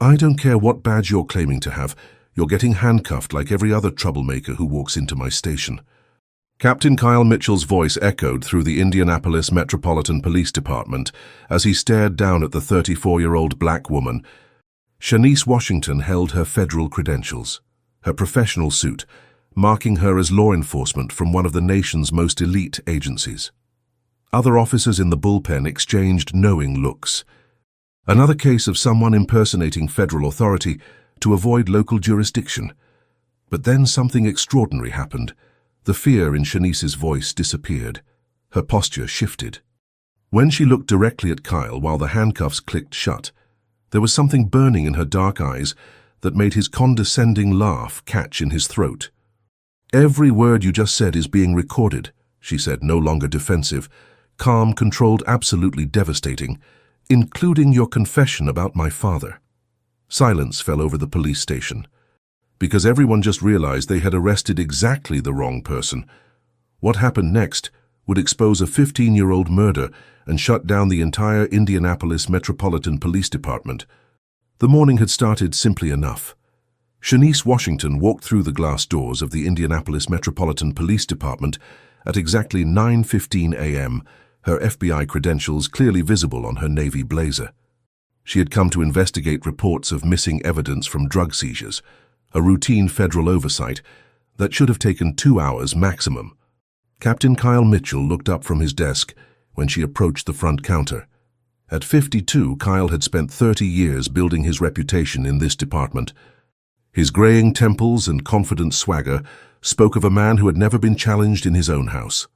I don't care what badge you're claiming to have. You're getting handcuffed like every other troublemaker who walks into my station." Captain Kyle Mitchell's voice echoed through the Indianapolis Metropolitan Police Department as he stared down at the 34-year-old black woman. Shanice Washington held her federal credentials, her professional suit, marking her as law enforcement from one of the nation's most elite agencies. Other officers in the bullpen exchanged knowing looks. Another case of someone impersonating federal authority to avoid local jurisdiction. But then something extraordinary happened. The fear in Shanice's voice disappeared. Her posture shifted. When she looked directly at Kyle while the handcuffs clicked shut, there was something burning in her dark eyes that made his condescending laugh catch in his throat. "Every word you just said is being recorded," she said, no longer defensive, calm, controlled, absolutely devastating, "including your confession about my father." Silence fell over the police station, because everyone just realized they had arrested exactly the wrong person. What happened next would expose a 15-year-old murder and shut down the entire Indianapolis Metropolitan Police Department. The morning had started simply enough. Shanice Washington walked through the glass doors of the Indianapolis Metropolitan Police Department at exactly 9:15 a.m., her FBI credentials clearly visible on her navy blazer. She had come to investigate reports of missing evidence from drug seizures, a routine federal oversight that should have taken 2 hours maximum. Captain Kyle Mitchell looked up from his desk when she approached the front counter. At 52, Kyle had spent 30 years building his reputation in this department. His graying temples and confident swagger spoke of a man who had never been challenged in his own house.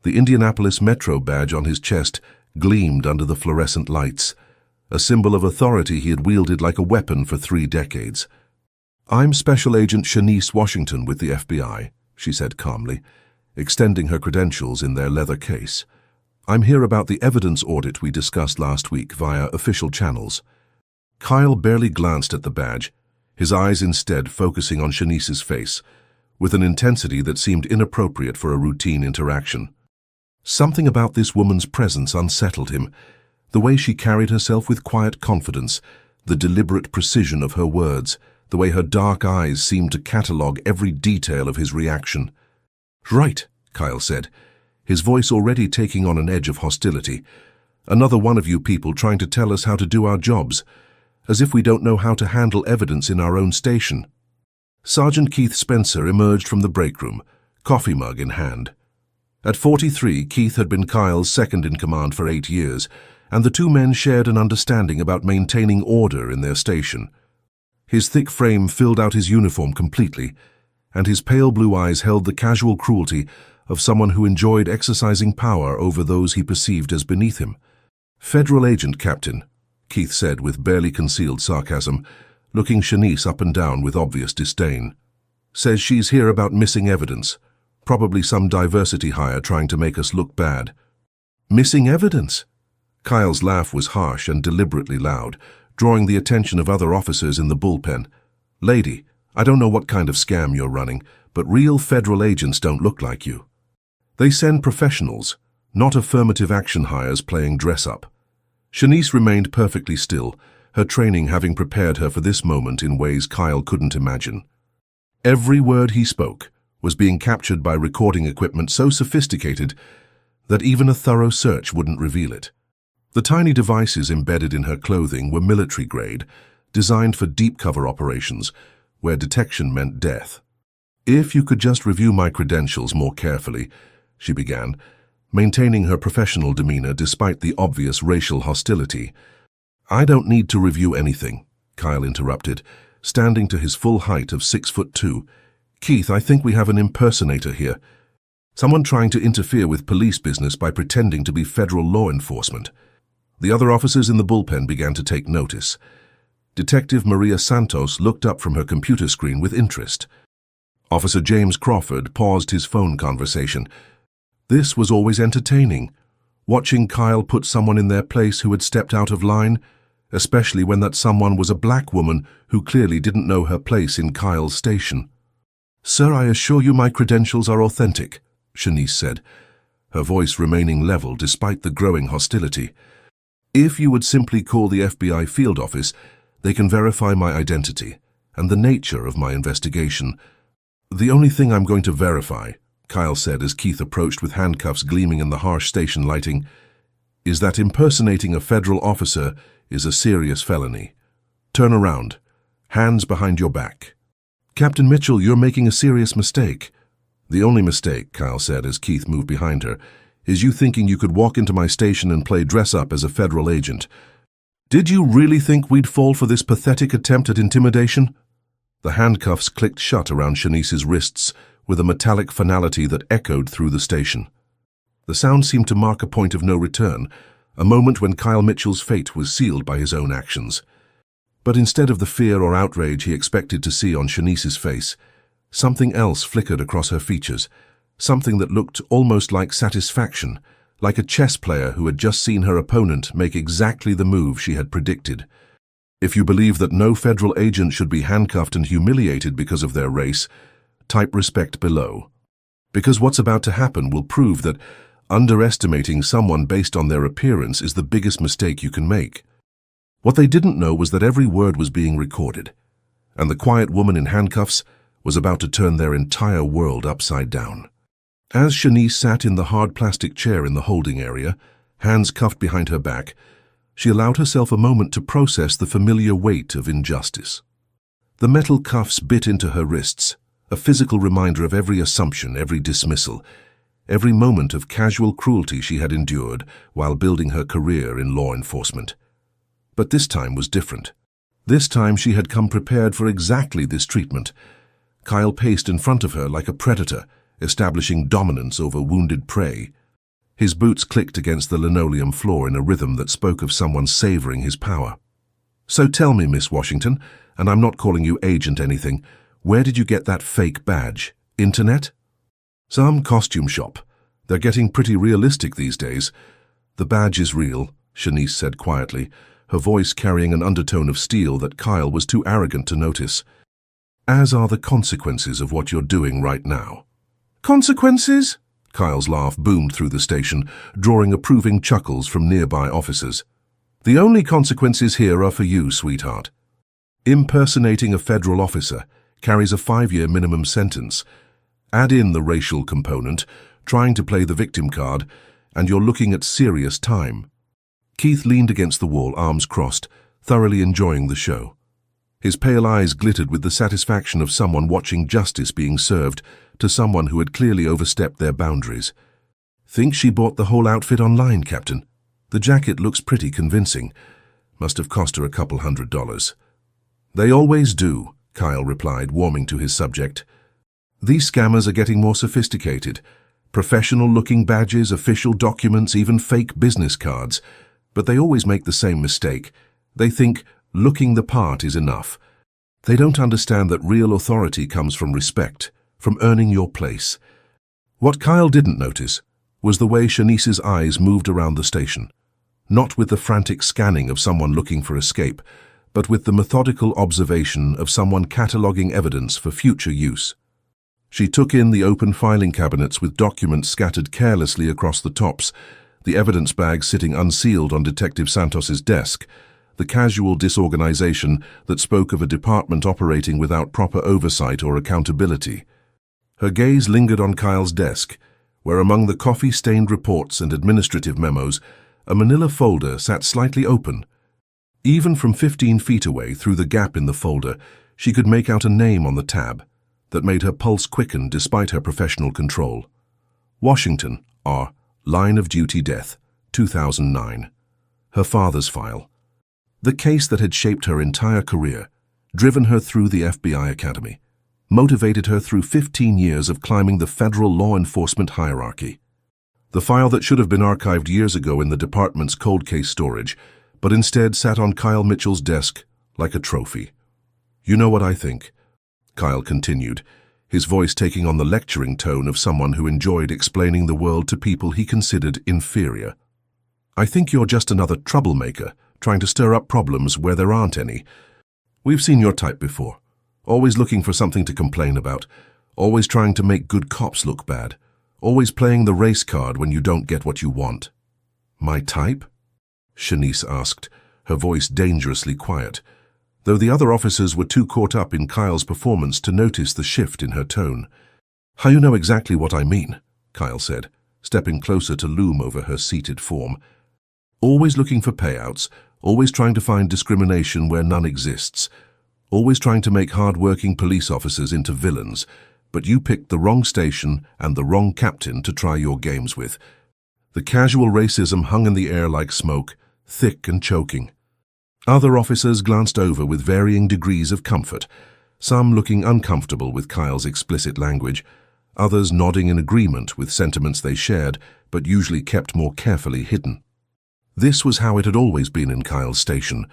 The Indianapolis Metro badge on his chest gleamed under the fluorescent lights, a symbol of authority he had wielded like a weapon for 3 decades. "I'm Special Agent Shanice Washington with the FBI," she said calmly, extending her credentials in their leather case. "I'm here about the evidence audit we discussed last week via official channels." Kyle barely glanced at the badge, his eyes instead focusing on Shanice's face, with an intensity that seemed inappropriate for a routine interaction. Something about this woman's presence unsettled him, the way she carried herself with quiet confidence, the deliberate precision of her words, the way her dark eyes seemed to catalogue every detail of his reaction. "Right," Kyle said, his voice already taking on an edge of hostility. "Another one of you people trying to tell us how to do our jobs, as if we don't know how to handle evidence in our own station." Sergeant Keith Spencer emerged from the break room, coffee mug in hand. At 43, Keith had been Kyle's second-in-command for 8 years, and the two men shared an understanding about maintaining order in their station. His thick frame filled out his uniform completely, and his pale blue eyes held the casual cruelty of someone who enjoyed exercising power over those he perceived as beneath him. "Federal agent, Captain," Keith said with barely concealed sarcasm, looking Shanice up and down with obvious disdain. "Says she's here about missing evidence. Probably some diversity hire trying to make us look bad." "Missing evidence?" Kyle's laugh was harsh and deliberately loud, drawing the attention of other officers in the bullpen. "Lady, I don't know what kind of scam you're running, but real federal agents don't look like you. They send professionals, not affirmative action hires playing dress-up." Shanice remained perfectly still, her training having prepared her for this moment in ways Kyle couldn't imagine. Every word he spoke was being captured by recording equipment so sophisticated that even a thorough search wouldn't reveal it. The tiny devices embedded in her clothing were military-grade, designed for deep-cover operations, where detection meant death. "If you could just review my credentials more carefully," she began, maintaining her professional demeanor despite the obvious racial hostility. "I don't need to review anything," Kyle interrupted, standing to his full height of 6'2". "Keith, I think we have an impersonator here. Someone trying to interfere with police business by pretending to be federal law enforcement." The other officers in the bullpen began to take notice. Detective Maria Santos looked up from her computer screen with interest. Officer James Crawford paused his phone conversation. This was always entertaining, watching Kyle put someone in their place who had stepped out of line, especially when that someone was a black woman who clearly didn't know her place in Kyle's station. "Sir, I assure you my credentials are authentic," Shanice said, her voice remaining level despite the growing hostility. "If you would simply call the FBI field office, They can verify my identity and the nature of my investigation. The only thing I'm going to verify, Kyle said as Keith approached with handcuffs gleaming in the harsh station lighting, is that impersonating a federal officer is a serious felony. Turn around. Hands behind your back. Captain Mitchell, you're making a serious mistake. The only mistake, Kyle said as Keith moved behind her, is you thinking you could walk into my station and play dress-up as a federal agent. Did you really think we'd fall for this pathetic attempt at intimidation? The handcuffs clicked shut around Shanice's wrists with a metallic finality that echoed through the station. The sound seemed to mark a point of no return, a moment when Kyle Mitchell's fate was sealed by his own actions. But instead of the fear or outrage he expected to see on Shanice's face, something else flickered across her features, something that looked almost like satisfaction, like a chess player who had just seen her opponent make exactly the move she had predicted. If you believe that no federal agent should be handcuffed and humiliated because of their race, type respect below. Because what's about to happen will prove that underestimating someone based on their appearance is the biggest mistake you can make. What they didn't know was that every word was being recorded, and the quiet woman in handcuffs was about to turn their entire world upside down. As Shanice sat in the hard plastic chair in the holding area, hands cuffed behind her back, she allowed herself a moment to process the familiar weight of injustice. The metal cuffs bit into her wrists, a physical reminder of every assumption, every dismissal, every moment of casual cruelty she had endured while building her career in law enforcement. But this time was different. This time she had come prepared for exactly this treatment. Kyle paced in front of her like a predator, establishing dominance over wounded prey. His boots clicked against the linoleum floor in a rhythm that spoke of someone savoring his power. So tell me, Miss Washington, and I'm not calling you agent anything, where did you get that fake badge? Internet? Some costume shop. They're getting pretty realistic these days. The badge is real, Shanice said quietly, her voice carrying an undertone of steel that Kyle was too arrogant to notice. As are the consequences of what you're doing right now. Consequences? Kyle's laugh boomed through the station, drawing approving chuckles from nearby officers. The only consequences here are for you, sweetheart. Impersonating a federal officer carries a 5-year minimum sentence. Add in the racial component, trying to play the victim card, and you're looking at serious time. Keith leaned against the wall, arms crossed, thoroughly enjoying the show. His pale eyes glittered with the satisfaction of someone watching justice being served to someone who had clearly overstepped their boundaries. Think she bought the whole outfit online, Captain? The jacket looks pretty convincing. Must have cost her a couple $100. They always do, Kyle replied, warming to his subject. These scammers are getting more sophisticated. Professional-looking badges, official documents, even fake business cards. But they always make the same mistake. They think looking the part is enough. They don't understand that real authority comes from respect, from earning your place. What Kyle didn't notice was the way Shanice's eyes moved around the station, not with the frantic scanning of someone looking for escape, but with the methodical observation of someone cataloging evidence for future use. She took in the open filing cabinets with documents scattered carelessly across the tops, the evidence bag sitting unsealed on Detective Santos's desk, the casual disorganization that spoke of a department operating without proper oversight or accountability. Her gaze lingered on Kyle's desk, where among the coffee-stained reports and administrative memos, a manila folder sat slightly open. Even from 15 feet away, through the gap in the folder, she could make out a name on the tab that made her pulse quicken despite her professional control. Washington, R. Line of Duty Death, 2009. Her father's file. The case that had shaped her entire career, driven her through the FBI Academy, motivated her through 15 years of climbing the federal law enforcement hierarchy. The file that should have been archived years ago in the department's cold case storage, but instead sat on Kyle Mitchell's desk like a trophy. You know what I think? Kyle continued, his voice taking on the lecturing tone of someone who enjoyed explaining the world to people he considered inferior. I think you're just another troublemaker, trying to stir up problems where there aren't any. We've seen your type before, always looking for something to complain about, always trying to make good cops look bad, always playing the race card when you don't get what you want. My type? Shanice asked, her voice dangerously quiet. though the other officers were too caught up in Kyle's performance to notice the shift in her tone. "You know exactly what I mean," Kyle said, stepping closer to loom over her seated form. "Always looking for payouts, always trying to find discrimination where none exists, always trying to make hard-working police officers into villains, but you picked the wrong station and the wrong captain to try your games with." The casual racism hung in the air like smoke, thick and choking. Other officers glanced over with varying degrees of comfort, some looking uncomfortable with Kyle's explicit language, others nodding in agreement with sentiments they shared but usually kept more carefully hidden. This was how it had always been in Kyle's station,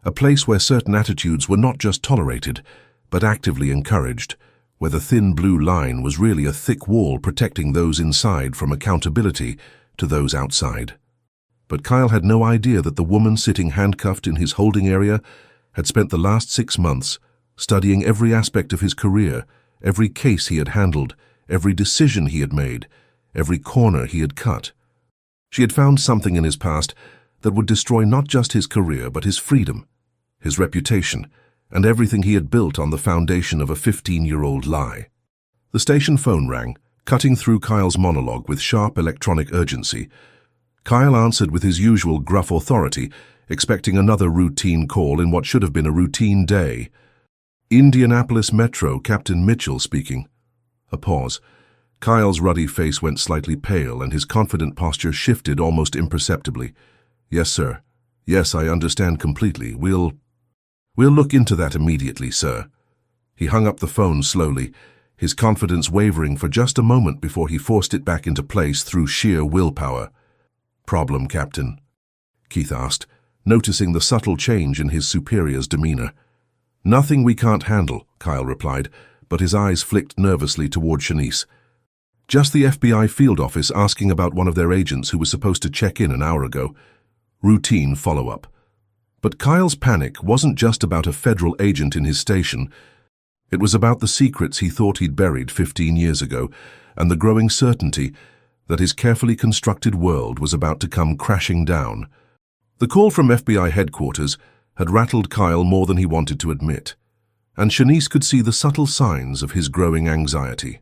a place where certain attitudes were not just tolerated, but actively encouraged, where the thin blue line was really a thick wall protecting those inside from accountability to those outside. But Kyle had no idea that the woman sitting handcuffed in his holding area had spent the last 6 months studying every aspect of his career, every case he had handled, every decision he had made, every corner he had cut. She had found something in his past that would destroy not just his career but his freedom, his reputation, and everything he had built on the foundation of a 15-year-old lie. The station phone rang, cutting through Kyle's monologue with sharp electronic urgency. Kyle answered with his usual gruff authority, expecting another routine call in what should have been a routine day. "Indianapolis Metro, Captain Mitchell speaking." A pause. Kyle's ruddy face went slightly pale and his confident posture shifted almost imperceptibly. "Yes, sir. Yes, I understand completely. We'll look into that immediately, sir." He hung up the phone slowly, his confidence wavering for just a moment before he forced it back into place through sheer willpower. "Problem, Captain?" Keith asked, noticing the subtle change in his superior's demeanor. "Nothing we can't handle," Kyle replied, but his eyes flicked nervously toward Shanice. "Just the FBI field office asking about one of their agents who was supposed to check in an hour ago. Routine follow-up." But Kyle's panic wasn't just about a federal agent in his station. It was about the secrets he thought he'd buried 15 years ago, and the growing certainty that his carefully constructed world was about to come crashing down. The call from FBI headquarters had rattled Kyle more than he wanted to admit, and Shanice could see the subtle signs of his growing anxiety.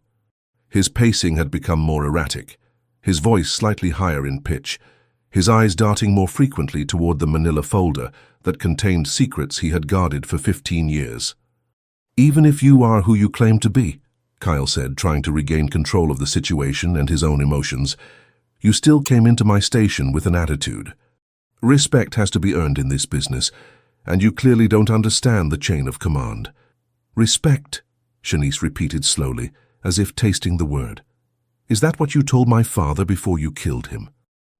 His pacing had become more erratic, his voice slightly higher in pitch, his eyes darting more frequently toward the manila folder that contained secrets he had guarded for 15 years. "Even if you are who you claim to be," Kyle said, trying to regain control of the situation and his own emotions, "you still came into my station with an attitude. Respect has to be earned in this business, and you clearly don't understand the chain of command." "Respect," Shanice repeated slowly, as if tasting the word. "Is that what you told my father before you killed him?"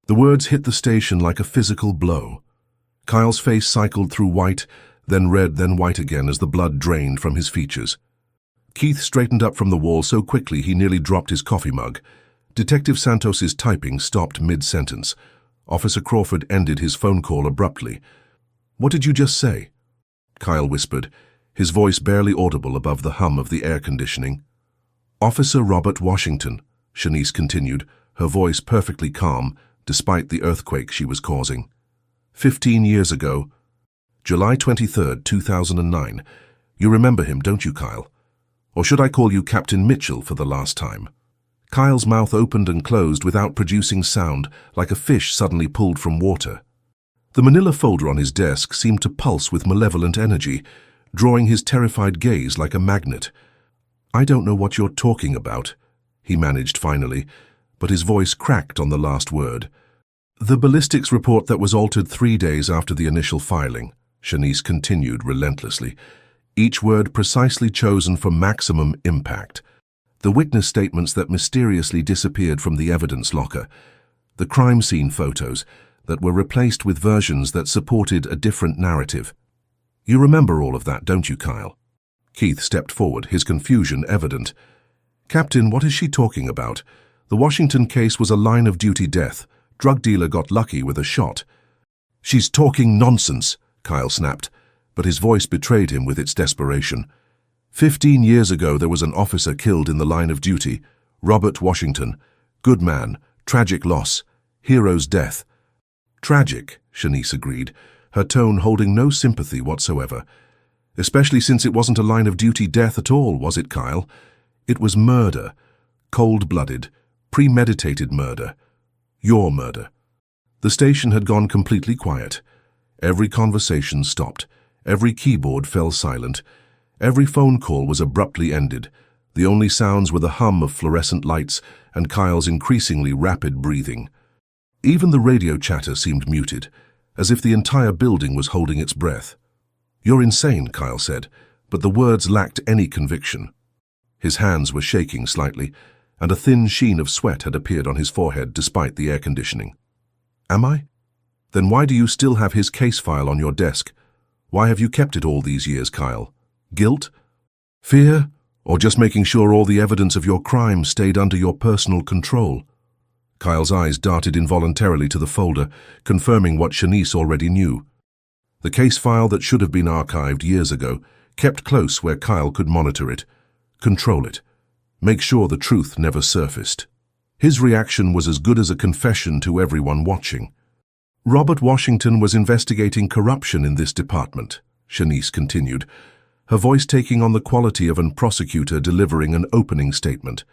The words hit the station like a physical blow. Kyle's face cycled through white, then red, then white again as the blood drained from his features. Keith straightened up from the wall so quickly he nearly dropped his coffee mug. Detective Santos's typing stopped mid-sentence. Officer Crawford ended his phone call abruptly. "What did you just say?" Kyle whispered, his voice barely audible above the hum of the air conditioning. "Officer Robert Washington," Shanice continued, her voice perfectly calm, despite the earthquake she was causing. 15 years ago, July 23rd, 2009. You remember him, don't you, Kyle? Or should I call you Captain Mitchell for the last time?" Kyle's mouth opened and closed without producing sound, like a fish suddenly pulled from water. The manila folder on his desk seemed to pulse with malevolent energy, drawing his terrified gaze like a magnet. "I don't know what you're talking about," he managed finally, but his voice cracked on the last word. "The ballistics report that was altered 3 days after the initial filing," Shanice continued relentlessly, each word precisely chosen for maximum impact. "The witness statements that mysteriously disappeared from the evidence locker, the crime scene photos that were replaced with versions that supported a different narrative. You remember all of that, don't you, Kyle?" Keith stepped forward, his confusion evident. "Captain, what is she talking about? The Washington case was a line-of-duty death. Drug dealer got lucky with a shot." "She's talking nonsense," Kyle snapped, but his voice betrayed him with its desperation. 15 years ago there was an officer killed in the line of duty, Robert Washington. Good man, tragic loss, hero's death." "Tragic," Shanice agreed, her tone holding no sympathy whatsoever. Especially since it wasn't a line-of-duty death at all, was it, Kyle? It was murder. Cold-blooded, premeditated murder. Your murder. The station had gone completely quiet. Every conversation stopped. Every keyboard fell silent. Every phone call was abruptly ended. The only sounds were the hum of fluorescent lights and Kyle's increasingly rapid breathing. Even the radio chatter seemed muted, as if the entire building was holding its breath. "You're insane," Kyle said, but the words lacked any conviction. His hands were shaking slightly, and a thin sheen of sweat had appeared on his forehead despite the air conditioning. "Am I? Then why do you still have his case file on your desk? Why have you kept it all these years, Kyle? Guilt? Fear? Or just making sure all the evidence of your crime stayed under your personal control?" Kyle's eyes darted involuntarily to the folder, confirming what Shanice already knew. The case file that should have been archived years ago, kept close where Kyle could monitor it, control it, make sure the truth never surfaced. His reaction was as good as a confession to everyone watching. "Robert Washington was investigating corruption in this department," Shanice continued, her voice taking on the quality of a prosecutor delivering an opening statement.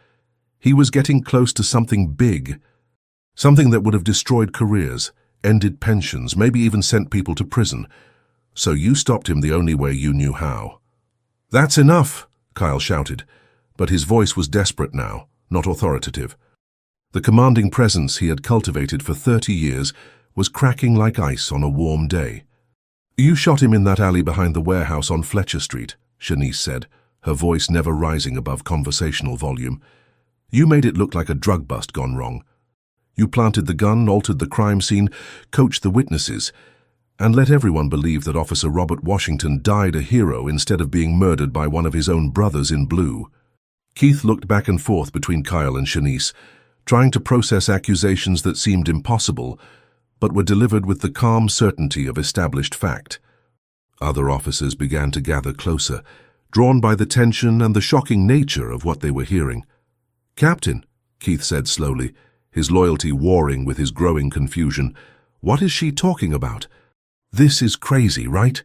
"He was getting close to something big, something that would have destroyed careers, ended pensions, maybe even sent people to prison. So you stopped him the only way you knew how." "That's enough," Kyle shouted, but his voice was desperate now, not authoritative. The commanding presence he had cultivated for 30 years was cracking like ice on a warm day. "You shot him in that alley behind the warehouse on Fletcher Street," Shanice said, her voice never rising above conversational volume. "You made it look like a drug bust gone wrong. You planted the gun, altered the crime scene, coached the witnesses, and let everyone believe that Officer Robert Washington died a hero instead of being murdered by one of his own brothers in blue." Keith looked back and forth between Kyle and Shanice, trying to process accusations that seemed impossible, but were delivered with the calm certainty of established fact. Other officers began to gather closer, drawn by the tension and the shocking nature of what they were hearing. "Captain," Keith said slowly, his loyalty warring with his growing confusion, "what is she talking about? This is crazy, right?"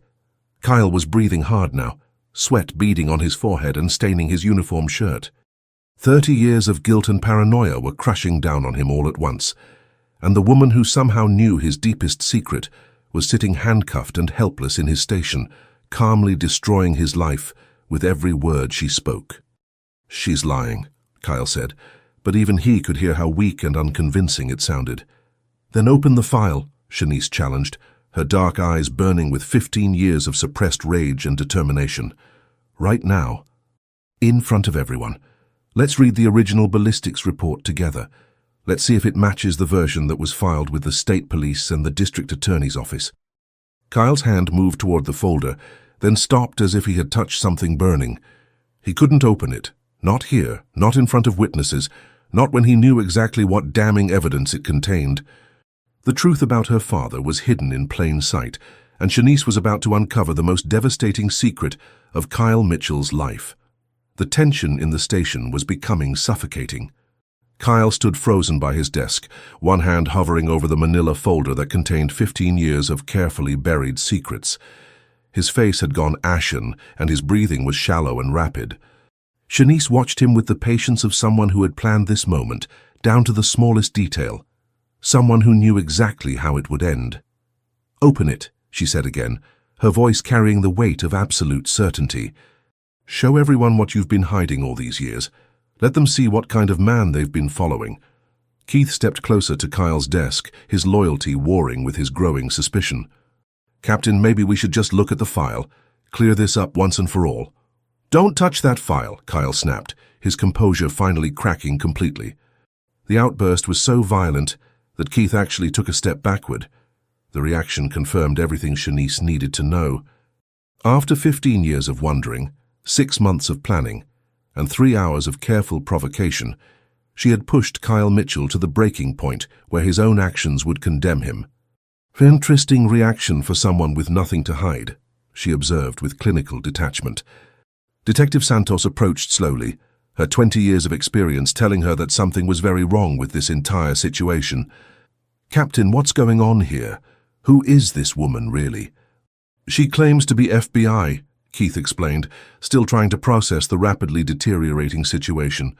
Kyle was breathing hard now, sweat beading on his forehead and staining his uniform shirt. 30 years of guilt and paranoia were crushing down on him all at once, and the woman who somehow knew his deepest secret was sitting handcuffed and helpless in his station, calmly destroying his life with every word she spoke. "She's lying," Kyle said, but even he could hear how weak and unconvincing it sounded. "Then open the file," Shanice challenged, her dark eyes burning with 15 years of suppressed rage and determination. "Right now, in front of everyone. Let's read the original ballistics report together. Let's see if it matches the version that was filed with the state police and the district attorney's office." Kyle's hand moved toward the folder, then stopped as if he had touched something burning. He couldn't open it. Not here, not in front of witnesses, not when he knew exactly what damning evidence it contained. The truth about her father was hidden in plain sight, and Shanice was about to uncover the most devastating secret of Kyle Mitchell's life. The tension in the station was becoming suffocating. Kyle stood frozen by his desk, one hand hovering over the manila folder that contained 15 years of carefully buried secrets. His face had gone ashen, and his breathing was shallow and rapid. Shanice watched him with the patience of someone who had planned this moment, down to the smallest detail. Someone who knew exactly how it would end. "Open it," she said again, her voice carrying the weight of absolute certainty. "Show everyone what you've been hiding all these years. Let them see what kind of man they've been following." Keith stepped closer to Kyle's desk, his loyalty warring with his growing suspicion. "Captain, maybe we should just look at the file, clear this up once and for all." "Don't touch that file," Kyle snapped, his composure finally cracking completely. The outburst was so violent that Keith actually took a step backward. The reaction confirmed everything Shanice needed to know. After 15 years of wondering, 6 months of planning, and 3 hours of careful provocation, she had pushed Kyle Mitchell to the breaking point where his own actions would condemn him. "Interesting reaction for someone with nothing to hide," she observed with clinical detachment. Detective Santos approached slowly, her 20 years of experience telling her that something was very wrong with this entire situation. "Captain, what's going on here? Who is this woman, really?" "She claims to be FBI," Keith explained, still trying to process the rapidly deteriorating situation.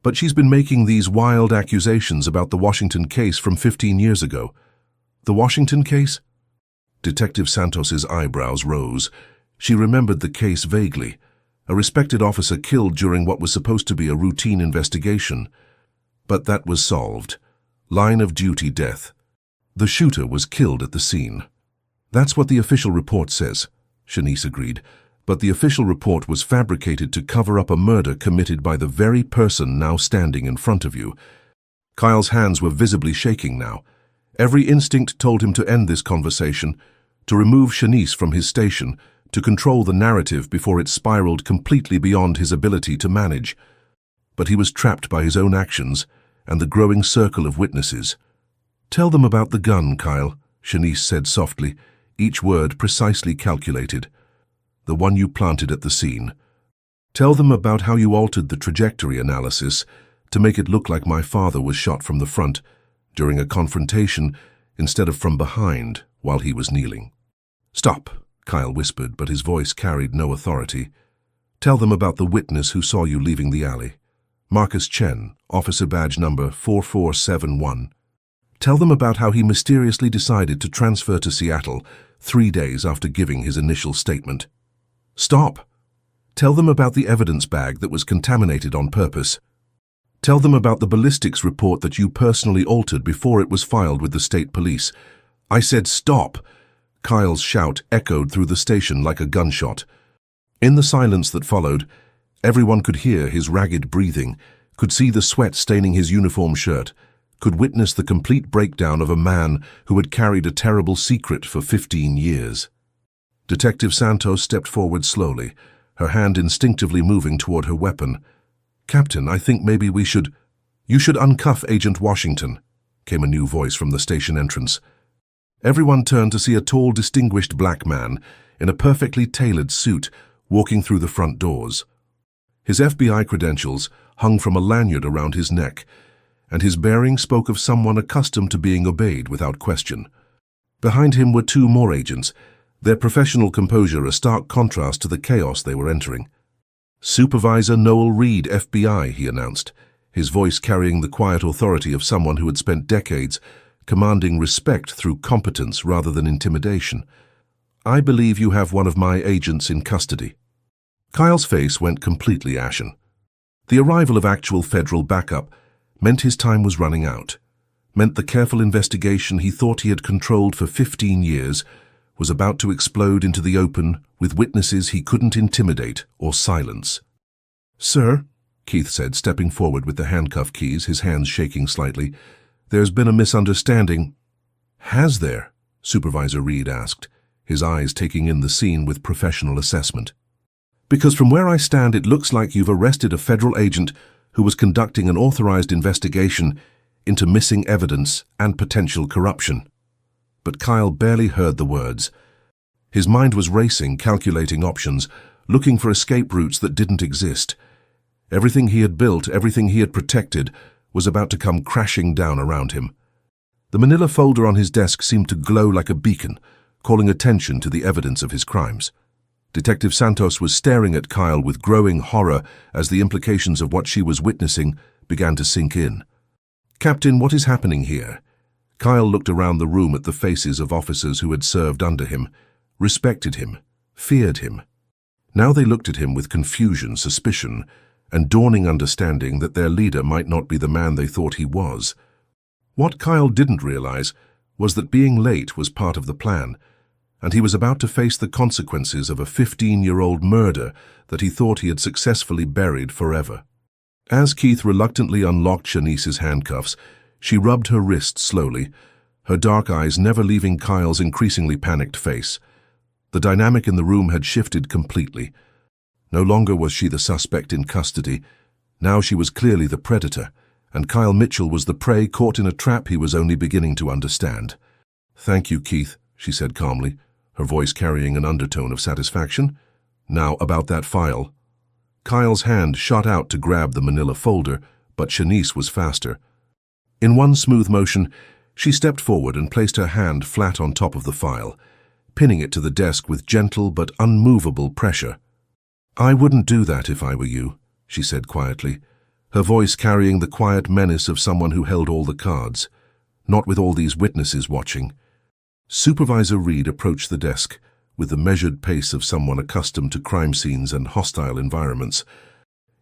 But she's been making these wild accusations about the Washington case from 15 years ago. The Washington case? Detective Santos's eyebrows rose. She remembered the case vaguely. A respected officer killed during what was supposed to be a routine investigation. But that was solved. Line of duty death. The shooter was killed at the scene. That's what the official report says, Shanice agreed. But the official report was fabricated to cover up a murder committed by the very person now standing in front of you. Kyle's hands were visibly shaking now. Every instinct told him to end this conversation, to remove Shanice from his station, to control the narrative before it spiraled completely beyond his ability to manage. But he was trapped by his own actions and the growing circle of witnesses. "Tell them about the gun, Kyle," Shanice said softly, each word precisely calculated. "The one you planted at the scene. Tell them about how you altered the trajectory analysis to make it look like my father was shot from the front during a confrontation instead of from behind while he was kneeling." "Stop," Kyle whispered, but his voice carried no authority. "Tell them about the witness who saw you leaving the alley. Marcus Chen, officer badge number 4471. Tell them about how he mysteriously decided to transfer to Seattle 3 days after giving his initial statement." "Stop. Tell them about the evidence bag that was contaminated on purpose. Tell them about the ballistics report that you personally altered before it was filed with the state police." "I said stop!" Kyle's shout echoed through the station like a gunshot. In the silence that followed, everyone could hear his ragged breathing, could see the sweat staining his uniform shirt, could witness the complete breakdown of a man who had carried a terrible secret for 15 years. Detective Santos stepped forward slowly, her hand instinctively moving toward her weapon. "Captain, I think maybe we should—" "You should uncuff Agent Washington," came a new voice from the station entrance. Everyone turned to see a tall, distinguished black man in a perfectly tailored suit walking through the front doors. His FBI credentials hung from a lanyard around his neck, and his bearing spoke of someone accustomed to being obeyed without question. Behind him were 2 more agents, their professional composure a stark contrast to the chaos they were entering. "Supervisor Noel Reed, FBI," he announced, his voice carrying the quiet authority of someone who had spent decades commanding respect through competence rather than intimidation. "I believe you have one of my agents in custody." Kyle's face went completely ashen. The arrival of actual federal backup meant his time was running out, meant the careful investigation he thought he had controlled for 15 years was about to explode into the open with witnesses he couldn't intimidate or silence. "Sir," Keith said, stepping forward with the handcuff keys, his hands shaking slightly, "there's been a misunderstanding." "Has there?" Supervisor Reed asked, his eyes taking in the scene with professional assessment. "Because from where I stand, it looks like you've arrested a federal agent who was conducting an authorized investigation into missing evidence and potential corruption." But Kyle barely heard the words. His mind was racing, calculating options, looking for escape routes that didn't exist. Everything he had built, everything he had protected, was about to come crashing down around him. The manila folder on his desk seemed to glow like a beacon, calling attention to the evidence of his crimes. Detective Santos was staring at Kyle with growing horror as the implications of what she was witnessing began to sink in. "Captain, what is happening here?" Kyle looked around the room at the faces of officers who had served under him, respected him, feared him. Now they looked at him with confusion, suspicion, and dawning understanding that their leader might not be the man they thought he was. What Kyle didn't realize was that being late was part of the plan, and he was about to face the consequences of a 15-year-old murder that he thought he had successfully buried forever. As Keith reluctantly unlocked Shanice's handcuffs, she rubbed her wrist slowly, her dark eyes never leaving Kyle's increasingly panicked face. The dynamic in the room had shifted completely. No longer was she the suspect in custody. Now she was clearly the predator, and Kyle Mitchell was the prey caught in a trap he was only beginning to understand. "Thank you, Keith," she said calmly, her voice carrying an undertone of satisfaction. "Now about that file." Kyle's hand shot out to grab the manila folder, but Shanice was faster. In one smooth motion, she stepped forward and placed her hand flat on top of the file, pinning it to the desk with gentle but unmovable pressure. "I wouldn't do that if I were you," she said quietly, her voice carrying the quiet menace of someone who held all the cards. "Not with all these witnesses watching." Supervisor Reed approached the desk with the measured pace of someone accustomed to crime scenes and hostile environments.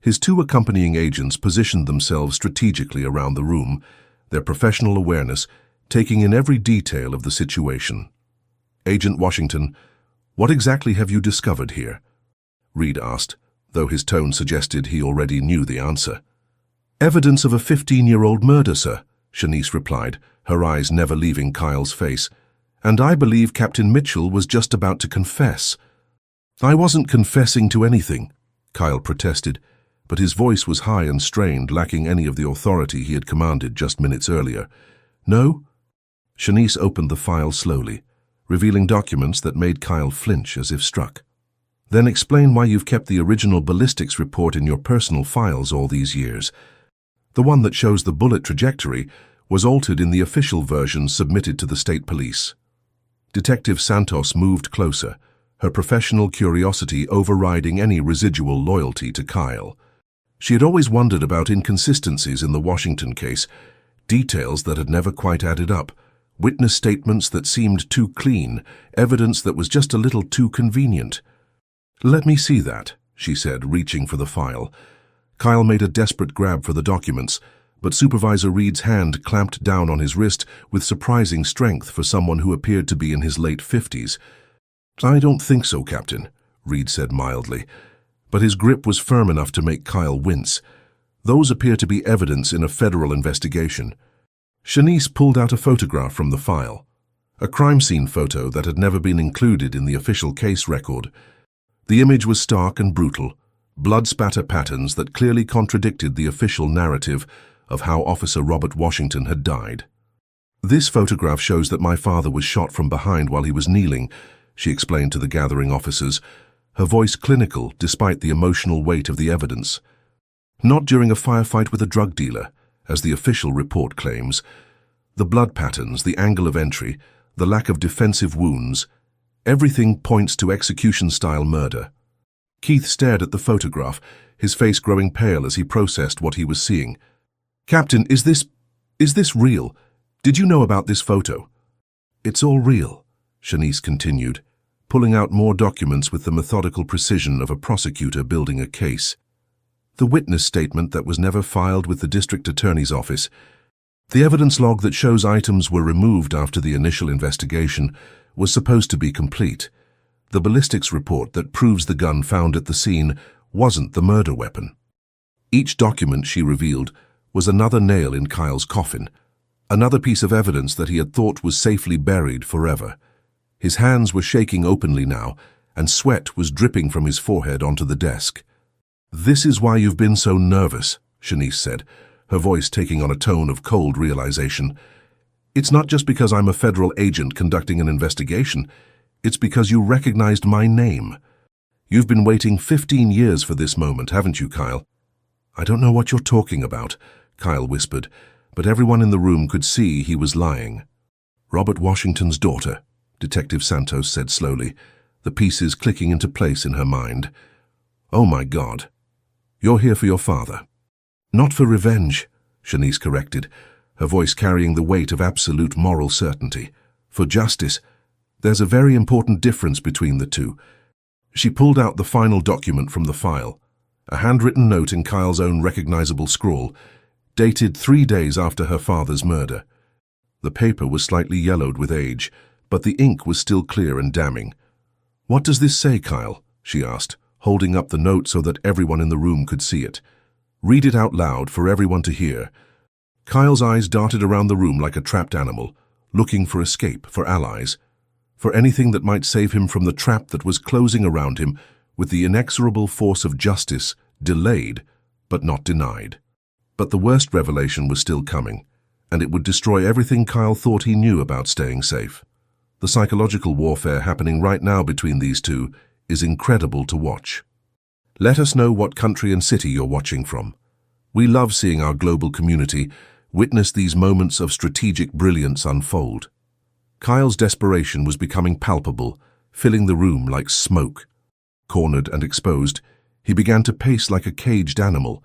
His two accompanying agents positioned themselves strategically around the room, their professional awareness taking in every detail of the situation. "Agent Washington, what exactly have you discovered here?" Reed asked, though his tone suggested he already knew the answer. "Evidence of a 15-year-old murder, sir," Shanice replied, her eyes never leaving Kyle's face. "And I believe Captain Mitchell was just about to confess." "I wasn't confessing to anything," Kyle protested, but his voice was high and strained, lacking any of the authority he had commanded just minutes earlier. "No?" Shanice opened the file slowly, revealing documents that made Kyle flinch as if struck. "Then explain why you've kept the original ballistics report in your personal files all these years. The one that shows the bullet trajectory was altered in the official version submitted to the state police." Detective Santos moved closer, her professional curiosity overriding any residual loyalty to Kyle. She had always wondered about inconsistencies in the Washington case, details that had never quite added up, witness statements that seemed too clean, evidence that was just a little too convenient. "Let me see that," she said, reaching for the file. Kyle made a desperate grab for the documents, but Supervisor Reed's hand clamped down on his wrist with surprising strength for someone who appeared to be in his late 50s. "I don't think so, Captain," Reed said mildly, but his grip was firm enough to make Kyle wince. "Those appear to be evidence in a federal investigation." Shanice pulled out a photograph from the file, a crime scene photo that had never been included in the official case record. The image was stark and brutal, blood spatter patterns that clearly contradicted the official narrative of how Officer Robert Washington had died. "This photograph shows that my father was shot from behind while he was kneeling," she explained to the gathering officers, her voice clinical despite the emotional weight of the evidence. "Not during a firefight with a drug dealer, as the official report claims. The blood patterns, the angle of entry, the lack of defensive wounds, everything points to execution-style murder." Keith stared at the photograph, his face growing pale as he processed what he was seeing. "Captain, is this real? Did you know about this photo?" "It's all real," Shanice continued, pulling out more documents with the methodical precision of a prosecutor building a case. "The witness statement that was never filed with the district attorney's office, the evidence log that shows items were removed after the initial investigation, was supposed to be complete. The ballistics report that proves the gun found at the scene wasn't the murder weapon." Each document, she revealed, was another nail in Kyle's coffin, another piece of evidence that he had thought was safely buried forever. His hands were shaking openly now, and sweat was dripping from his forehead onto the desk. "This is why you've been so nervous," Shanice said, her voice taking on a tone of cold realization. "It's not just because I'm a federal agent conducting an investigation. It's because you recognized my name. You've been waiting 15 years for this moment, haven't you, Kyle?" "I don't know what you're talking about," Kyle whispered, but everyone in the room could see he was lying. "Robert Washington's daughter," Detective Santos said slowly, the pieces clicking into place in her mind. "Oh my God. You're here for your father." "Not for revenge," Shanice corrected, her voice carrying the weight of absolute moral certainty. "For justice. There's a very important difference between the two." She pulled out the final document from the file, a handwritten note in Kyle's own recognizable scrawl, dated 3 days after her father's murder. The paper was slightly yellowed with age, but the ink was still clear and damning. "What does this say, Kyle?" she asked, holding up the note so that everyone in the room could see it. "Read it out loud for everyone to hear." Kyle's eyes darted around the room like a trapped animal, looking for escape, for allies, for anything that might save him from the trap that was closing around him with the inexorable force of justice, delayed but not denied. But the worst revelation was still coming, and it would destroy everything Kyle thought he knew about staying safe. The psychological warfare happening right now between these two is incredible to watch. Let us know what country and city you're watching from. We love seeing our global community witness these moments of strategic brilliance unfold. Kyle's desperation was becoming palpable, filling the room like smoke. Cornered and exposed, he began to pace like a caged animal,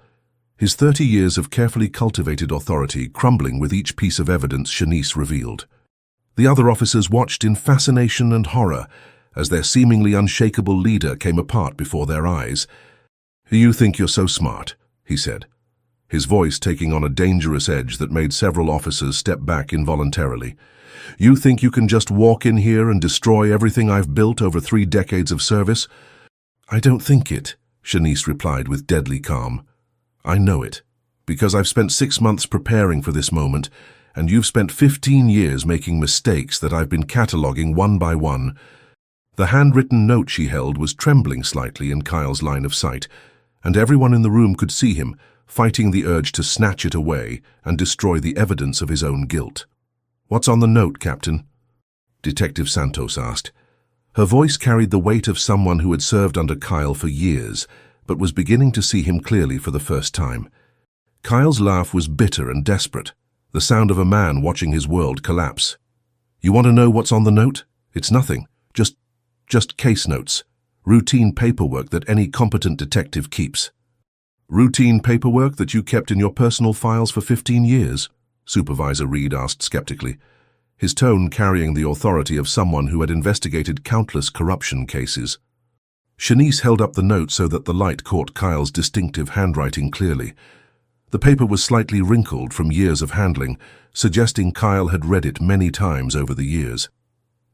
his 30 years of carefully cultivated authority crumbling with each piece of evidence Shanice revealed. The other officers watched in fascination and horror as their seemingly unshakable leader came apart before their eyes. "You think you're so smart," he said, his voice taking on a dangerous edge that made several officers step back involuntarily. "You think you can just walk in here and destroy everything I've built over 3 decades of service?" "I don't think it," Shanice replied with deadly calm. "I know it, because I've spent 6 months preparing for this moment, and you've spent 15 years making mistakes that I've been cataloging one by one." The handwritten note she held was trembling slightly in Kyle's line of sight, and everyone in the room could see him, fighting the urge to snatch it away and destroy the evidence of his own guilt. "What's on the note, Captain?" Detective Santos asked. Her voice carried the weight of someone who had served under Kyle for years, but was beginning to see him clearly for the first time. Kyle's laugh was bitter and desperate, the sound of a man watching his world collapse. "You want to know what's on the note? It's nothing. Just case notes. Routine paperwork that any competent detective keeps." "Routine paperwork that you kept in your personal files for 15 years?" Supervisor Reed asked skeptically, his tone carrying the authority of someone who had investigated countless corruption cases. Shanice held up the note so that the light caught Kyle's distinctive handwriting clearly. The paper was slightly wrinkled from years of handling, suggesting Kyle had read it many times over the years.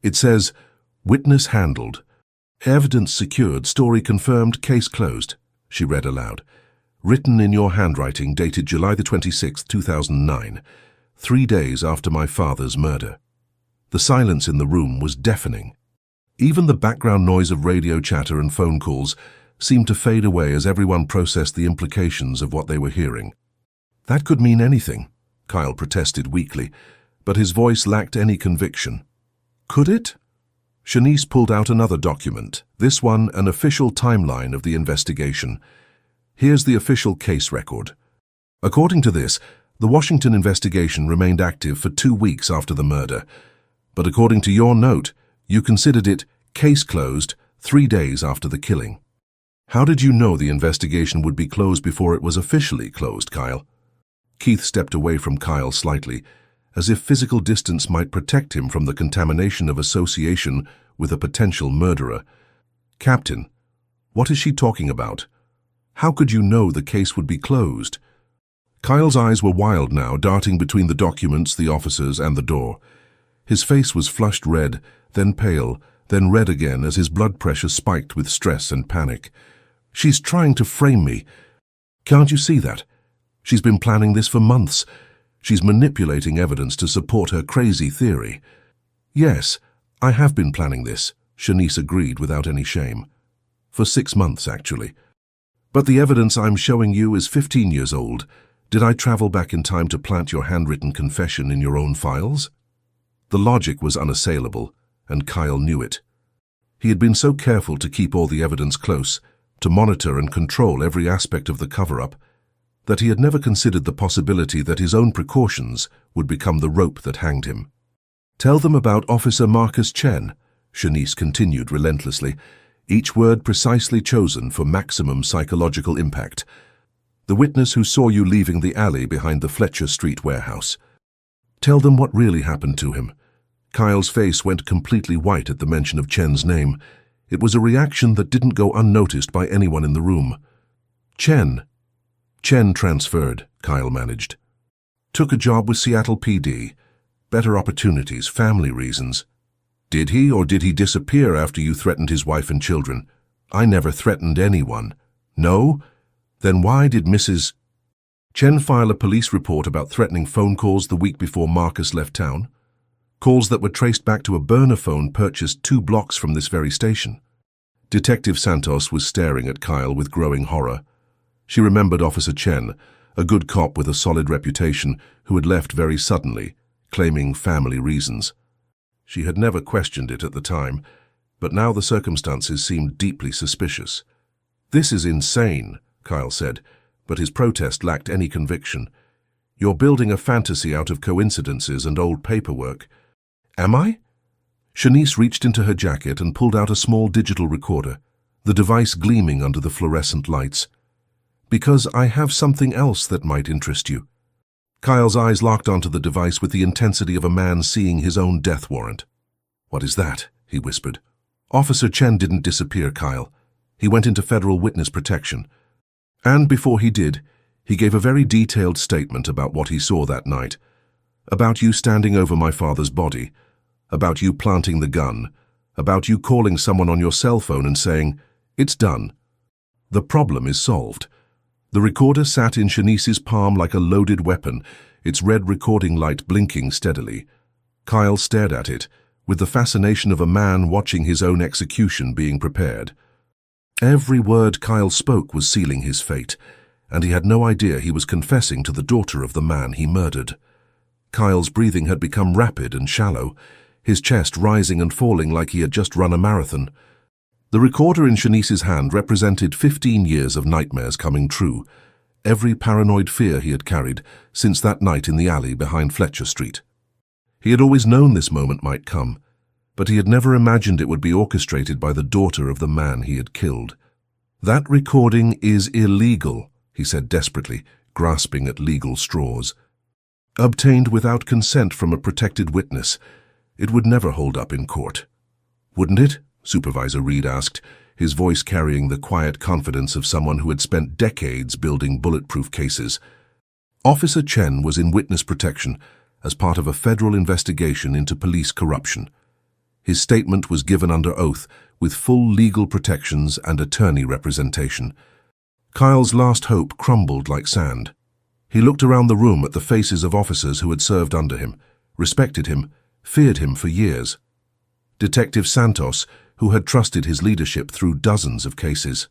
It says, "Witness handled. Evidence secured, story confirmed, case closed," she read aloud. "Written in your handwriting dated July the 26th, 2009, 3 days after my father's murder." The silence in the room was deafening. Even the background noise of radio chatter and phone calls seemed to fade away as everyone processed the implications of what they were hearing. "That could mean anything," Kyle protested weakly, but his voice lacked any conviction. "Could it?" Shanice pulled out another document, this one an official timeline of the investigation. "Here's the official case record. According to this, the Washington investigation remained active for 2 weeks after the murder, but according to your note, you considered it case closed 3 days after the killing. How did you know the investigation would be closed before it was officially closed, Kyle?" Keith stepped away from Kyle slightly, as if physical distance might protect him from the contamination of association with a potential murderer. "Captain, what is she talking about? How could you know the case would be closed?" Kyle's eyes were wild now, darting between the documents, the officers, and the door. His face was flushed red, then pale, then red again as his blood pressure spiked with stress and panic. "She's trying to frame me. Can't you see that? She's been planning this for months. She's manipulating evidence to support her crazy theory." "Yes, I have been planning this," Shanice agreed without any shame. "For 6 months, actually. But the evidence I'm showing you is 15 years old. Did I travel back in time to plant your handwritten confession in your own files?" The logic was unassailable, and Kyle knew it. He had been so careful to keep all the evidence close, to monitor and control every aspect of the cover-up, that he had never considered the possibility that his own precautions would become the rope that hanged him. "Tell them about Officer Marcus Chen," Shanice continued relentlessly, each word precisely chosen for maximum psychological impact. "The witness who saw you leaving the alley behind the Fletcher Street warehouse. Tell them what really happened to him." Kyle's face went completely white at the mention of Chen's name. It was a reaction that didn't go unnoticed by anyone in the room. "Chen transferred," Kyle managed. "Took a job with Seattle PD. Better opportunities, family reasons." "Did he, or did he disappear after you threatened his wife and children?" "I never threatened anyone." "No? Then why did Mrs. Chen file a police report about threatening phone calls the week before Marcus left town? Calls that were traced back to a burner phone purchased 2 blocks from this very station." Detective Santos was staring at Kyle with growing horror. She remembered Officer Chen, a good cop with a solid reputation who had left very suddenly, claiming family reasons. She had never questioned it at the time, but now the circumstances seemed deeply suspicious. "This is insane," Kyle said, but his protest lacked any conviction. "You're building a fantasy out of coincidences and old paperwork." "Am I?" Shanice reached into her jacket and pulled out a small digital recorder, the device gleaming under the fluorescent lights. "Because I have something else that might interest you." Kyle's eyes locked onto the device with the intensity of a man seeing his own death warrant. "What is that?" he whispered. Officer Chen didn't disappear, Kyle. He went into federal witness protection. And before he did, he gave a very detailed statement about what he saw that night. About you standing over my father's body. About you planting the gun. About you calling someone on your cell phone and saying, "It's done." The problem is solved. The recorder sat in Shanice's palm like a loaded weapon, its red recording light blinking steadily. Kyle stared at it, with the fascination of a man watching his own execution being prepared. Every word Kyle spoke was sealing his fate, and he had no idea he was confessing to the daughter of the man he murdered. Kyle's breathing had become rapid and shallow, his chest rising and falling like he had just run a marathon. The recorder in Shanice's hand represented 15 years of nightmares coming true, every paranoid fear he had carried since that night in the alley behind Fletcher Street. He had always known this moment might come, but he had never imagined it would be orchestrated by the daughter of the man he had killed. "That recording is illegal," he said desperately, grasping at legal straws. "Obtained without consent from a protected witness. It would never hold up in court." "Wouldn't it?" Supervisor Reed asked, his voice carrying the quiet confidence of someone who had spent decades building bulletproof cases. Officer Chen was in witness protection as part of a federal investigation into police corruption. His statement was given under oath, with full legal protections and attorney representation. Kyle's last hope crumbled like sand. He looked around the room at the faces of officers who had served under him, respected him, feared him for years. Detective Santos, who had trusted his leadership through dozens of cases.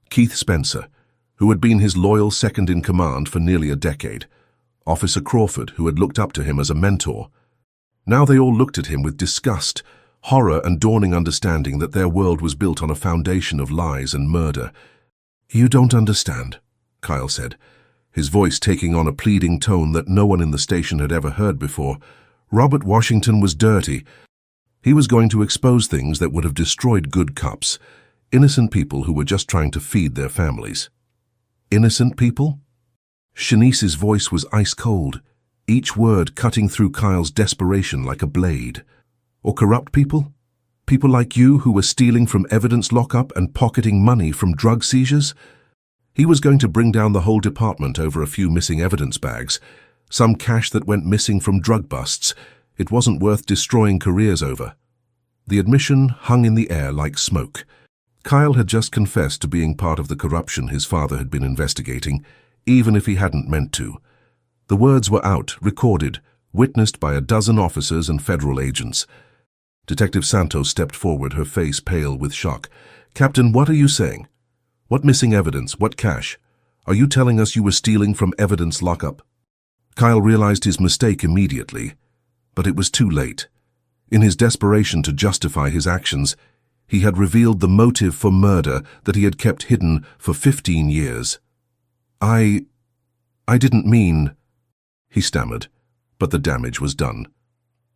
Keith Spencer, who had been his loyal second-in-command for nearly a decade. Officer Crawford, who had looked up to him as a mentor. Now they all looked at him with disgust, horror and dawning understanding that their world was built on a foundation of lies and murder. "You don't understand," Kyle said, his voice taking on a pleading tone that no one in the station had ever heard before. Robert Washington was dirty. He was going to expose things that would have destroyed good cops, innocent people who were just trying to feed their families. Innocent people? Shanice's voice was ice-cold, each word cutting through Kyle's desperation like a blade. Or corrupt people? People like you who were stealing from evidence lockup and pocketing money from drug seizures? He was going to bring down the whole department over a few missing evidence bags, some cash that went missing from drug busts. It wasn't worth destroying careers over. The admission hung in the air like smoke. Kyle had just confessed to being part of the corruption his father had been investigating, even if he hadn't meant to. The words were out, recorded, witnessed by a dozen officers and federal agents. Detective Santos stepped forward, her face pale with shock. "Captain, what are you saying? What missing evidence? What cash? Are you telling us you were stealing from evidence lockup?" Kyle realized his mistake immediately, but it was too late. In his desperation to justify his actions, he had revealed the motive for murder that he had kept hidden for 15 years. I didn't mean," he stammered, but the damage was done.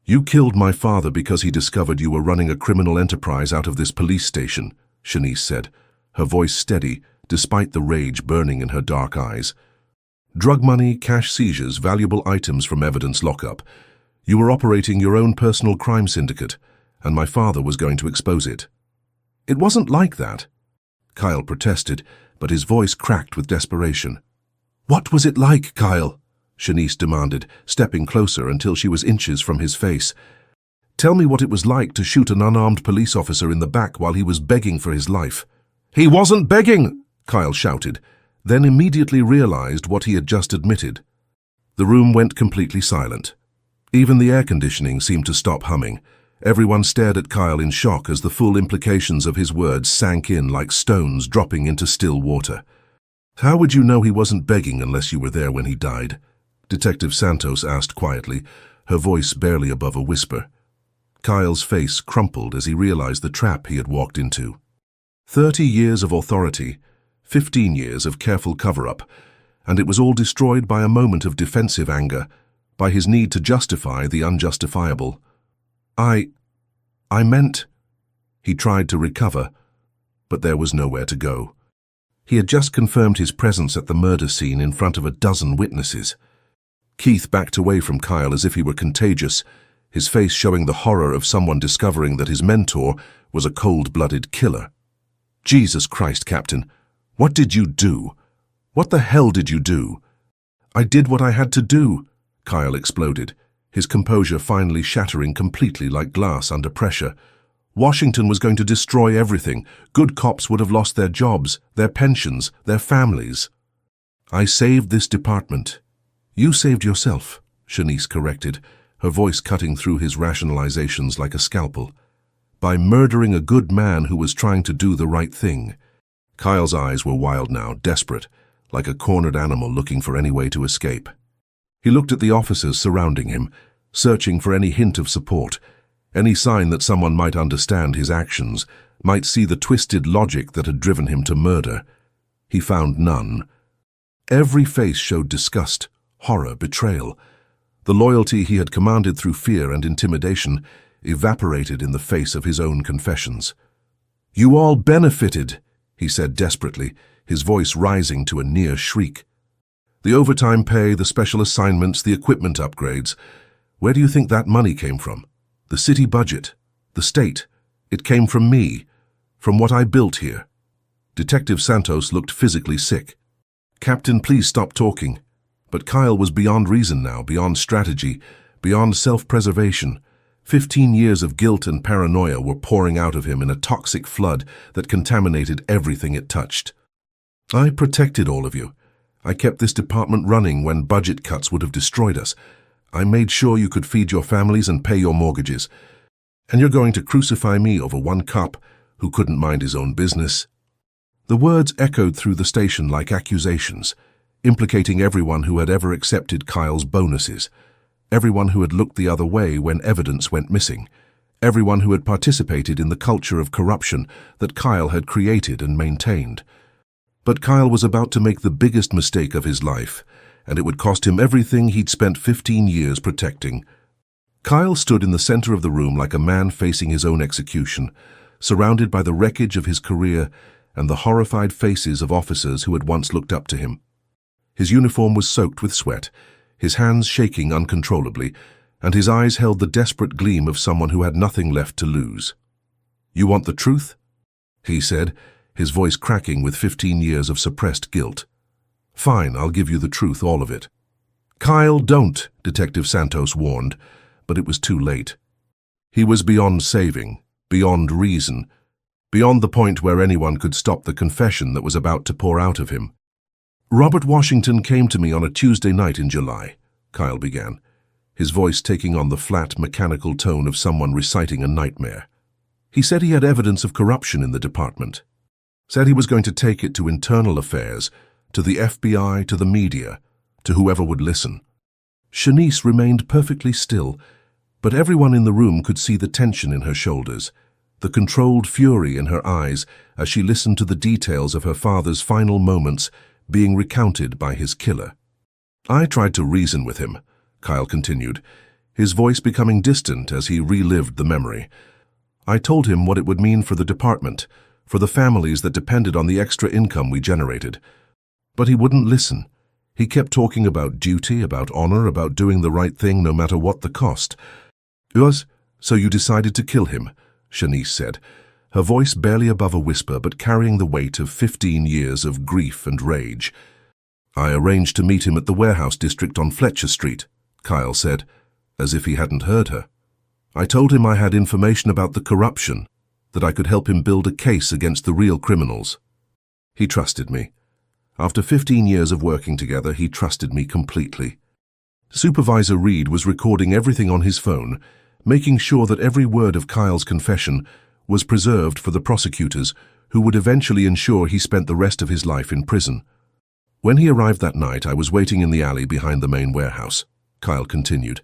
"You killed my father because he discovered you were running a criminal enterprise out of this police station," Shanice said, her voice steady despite the rage burning in her dark eyes. "Drug money, cash seizures, valuable items from evidence lockup. You were operating your own personal crime syndicate, and my father was going to expose it." "It wasn't like that," Kyle protested, but his voice cracked with desperation. "What was it like, Kyle?" Shanice demanded, stepping closer until she was inches from his face. "Tell me what it was like to shoot an unarmed police officer in the back while he was begging for his life." "He wasn't begging!" Kyle shouted, then immediately realized what he had just admitted. The room went completely silent. Even the air conditioning seemed to stop humming. Everyone stared at Kyle in shock as the full implications of his words sank in like stones dropping into still water. "How would you know he wasn't begging unless you were there when he died?" Detective Santos asked quietly, her voice barely above a whisper. Kyle's face crumpled as he realized the trap he had walked into. 30 years of authority, 15 years of careful cover-up, and it was all destroyed by a moment of defensive anger, by his need to justify the unjustifiable. I meant... He tried to recover, but there was nowhere to go. He had just confirmed his presence at the murder scene in front of a dozen witnesses. Keith backed away from Kyle as if he were contagious, his face showing the horror of someone discovering that his mentor was a cold-blooded killer. Jesus Christ, Captain, what did you do? What the hell did you do? I did what I had to do, Kyle exploded, his composure finally shattering completely like glass under pressure. Washington was going to destroy everything. Good cops would have lost their jobs, their pensions, their families. I saved this department. You saved yourself, Shanice corrected, her voice cutting through his rationalizations like a scalpel. By murdering a good man who was trying to do the right thing. Kyle's eyes were wild now, desperate, like a cornered animal looking for any way to escape. He looked at the officers surrounding him, searching for any hint of support, any sign that someone might understand his actions, might see the twisted logic that had driven him to murder. He found none. Every face showed disgust, horror, betrayal. The loyalty he had commanded through fear and intimidation evaporated in the face of his own confessions. You all benefited, he said desperately, his voice rising to a near shriek. The overtime pay, the special assignments, the equipment upgrades. Where do you think that money came from? The city budget, the state. It came from me, from what I built here. Detective Santos looked physically sick. Captain, please stop talking. But Kyle was beyond reason now, beyond strategy, beyond self-preservation. 15 years of guilt and paranoia were pouring out of him in a toxic flood that contaminated everything it touched. I protected all of you. I kept this department running when budget cuts would have destroyed us. I made sure you could feed your families and pay your mortgages. And you're going to crucify me over one cop who couldn't mind his own business? The words echoed through the station like accusations, implicating everyone who had ever accepted Kyle's bonuses, everyone who had looked the other way when evidence went missing, everyone who had participated in the culture of corruption that Kyle had created and maintained. But Kyle was about to make the biggest mistake of his life, and it would cost him everything he'd spent 15 years protecting. Kyle stood in the center of the room like a man facing his own execution, surrounded by the wreckage of his career and the horrified faces of officers who had once looked up to him. His uniform was soaked with sweat, his hands shaking uncontrollably, and his eyes held the desperate gleam of someone who had nothing left to lose. You want the truth? He said, his voice cracking with 15 years of suppressed guilt. Fine, I'll give you the truth, all of it. Kyle, don't, Detective Santos warned, but it was too late. He was beyond saving, beyond reason, beyond the point where anyone could stop the confession that was about to pour out of him. Robert Washington came to me on a Tuesday night in July, Kyle began, his voice taking on the flat, mechanical tone of someone reciting a nightmare. He said he had evidence of corruption in the department. Said he was going to take it to internal affairs, to the FBI, to the media, to whoever would listen. Shanice remained perfectly still, but everyone in the room could see the tension in her shoulders, the controlled fury in her eyes as she listened to the details of her father's final moments being recounted by his killer. I tried to reason with him, Kyle continued, his voice becoming distant as he relived the memory. I told him what it would mean for the department, for the families that depended on the extra income we generated. But he wouldn't listen. He kept talking about duty, about honor, about doing the right thing no matter what the cost. So you decided to kill him, Shanice said, her voice barely above a whisper but carrying the weight of 15 years of grief and rage. I arranged to meet him at the warehouse district on Fletcher Street, Kyle said, as if he hadn't heard her. I told him I had information about the corruption, that I could help him build a case against the real criminals. He trusted me. After 15 years of working together, he trusted me completely. Supervisor Reed was recording everything on his phone, making sure that every word of Kyle's confession was preserved for the prosecutors, who would eventually ensure he spent the rest of his life in prison. When he arrived that night, I was waiting in the alley behind the main warehouse, Kyle continued,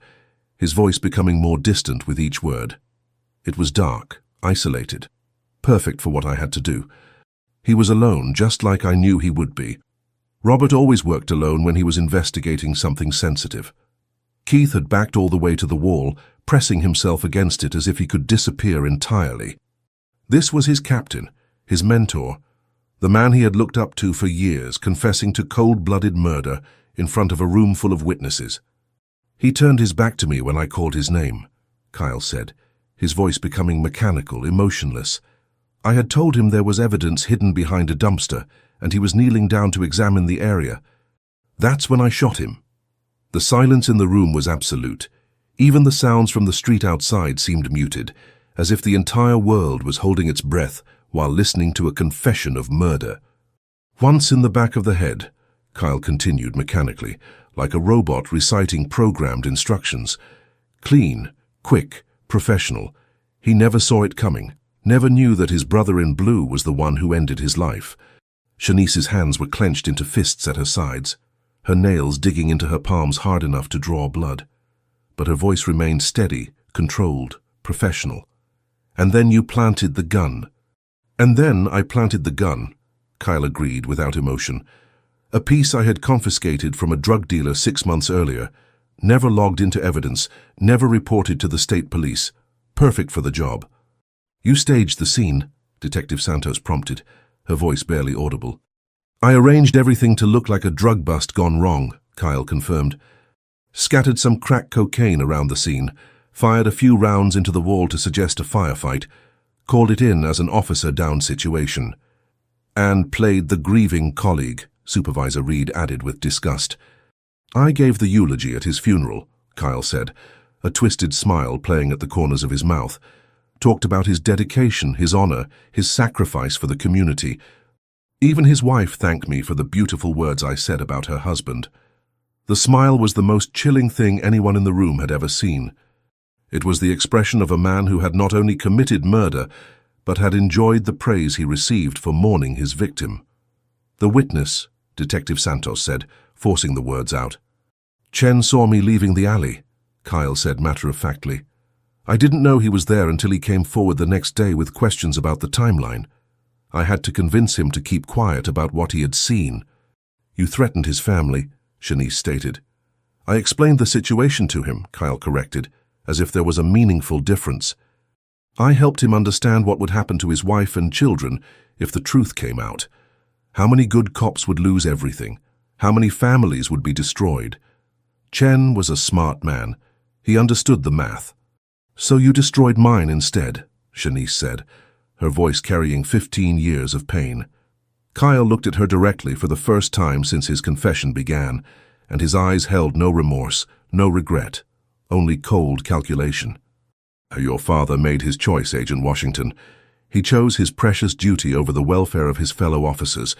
his voice becoming more distant with each word. It was dark, isolated, perfect for what I had to do. He was alone, just like I knew he would be. Robert always worked alone when he was investigating something sensitive. Keith had backed all the way to the wall, pressing himself against it as if he could disappear entirely. This was his captain, his mentor, the man he had looked up to for years, confessing to cold-blooded murder in front of a room full of witnesses. "He turned his back to me when I called his name," Kyle said, his voice becoming mechanical, emotionless. "I had told him there was evidence hidden behind a dumpster, and he was kneeling down to examine the area. That's when I shot him." The silence in the room was absolute. Even the sounds from the street outside seemed muted, as if the entire world was holding its breath while listening to a confession of murder. "Once in the back of the head," Kyle continued mechanically, like a robot reciting programmed instructions. Clean, quick, professional. He never saw it coming, never knew that his brother in blue was the one who ended his life. Shanice's hands were clenched into fists at her sides, her nails digging into her palms hard enough to draw blood. But her voice remained steady, controlled, professional. "And then you planted the gun." "And then I planted the gun," Kyle agreed without emotion. "A piece I had confiscated from a drug dealer 6 months earlier, never logged into evidence, never reported to the state police. Perfect for the job." "You staged the scene," Detective Santos prompted, her voice barely audible. "I arranged everything to look like a drug bust gone wrong," Kyle confirmed. "Scattered some crack cocaine around the scene, fired a few rounds into the wall to suggest a firefight, called it in as an officer-down situation. And played the grieving colleague," Supervisor Reed added with disgust. "I gave the eulogy at his funeral," Kyle said, a twisted smile playing at the corners of his mouth. "Talked about his dedication, his honor, his sacrifice for the community. Even his wife thanked me for the beautiful words I said about her husband." The smile was the most chilling thing anyone in the room had ever seen. It was the expression of a man who had not only committed murder, but had enjoyed the praise he received for mourning his victim. "The witness," Detective Santos said, forcing the words out. "Chen saw me leaving the alley," Kyle said matter-of-factly. "I didn't know he was there until he came forward the next day with questions about the timeline. I had to convince him to keep quiet about what he had seen." "You threatened his family," Shanice stated. "I explained the situation to him," Kyle corrected, as if there was a meaningful difference. "I helped him understand what would happen to his wife and children if the truth came out. How many good cops would lose everything? How many families would be destroyed? Chen was a smart man. He understood the math." "So you destroyed mine instead," Shanice said, her voice carrying 15 years of pain. Kyle looked at her directly for the first time since his confession began, and his eyes held no remorse, no regret, only cold calculation. "Your father made his choice, Agent Washington. He chose his precious duty over the welfare of his fellow officers,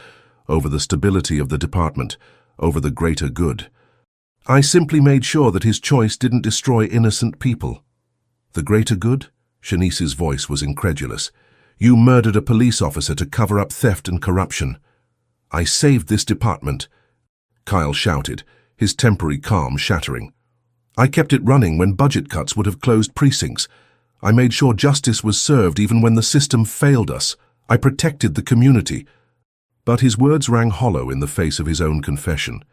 over the stability of the department, over the greater good. I simply made sure that his choice didn't destroy innocent people." "The greater good?" Shanice's voice was incredulous. "You murdered a police officer to cover up theft and corruption." "I saved this department," Kyle shouted, his temporary calm shattering. "I kept it running when budget cuts would have closed precincts. I made sure justice was served even when the system failed us. I protected the community." But his words rang hollow in the face of his own confession.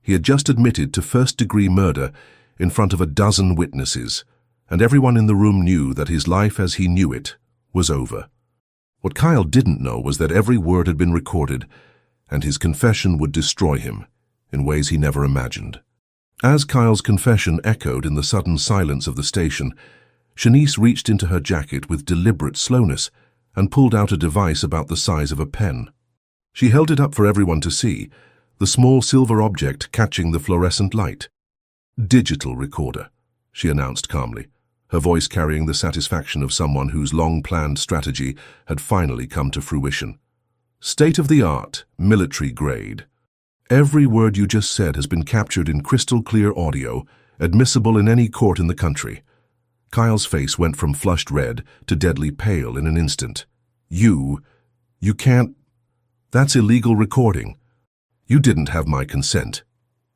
He had just admitted to first-degree murder in front of a dozen witnesses, and everyone in the room knew that his life as he knew it was over. What Kyle didn't know was that every word had been recorded, and his confession would destroy him in ways he never imagined. As Kyle's confession echoed in the sudden silence of the station, Shanice reached into her jacket with deliberate slowness and pulled out a device about the size of a pen. She held it up for everyone to see, the small silver object catching the fluorescent light. "Digital recorder," she announced calmly, her voice carrying the satisfaction of someone whose long-planned strategy had finally come to fruition. "State-of-the-art, military grade. Every word you just said has been captured in crystal-clear audio, admissible in any court in the country." Kyle's face went from flushed red to deadly pale in an instant. You can't... That's illegal recording. You didn't have my consent."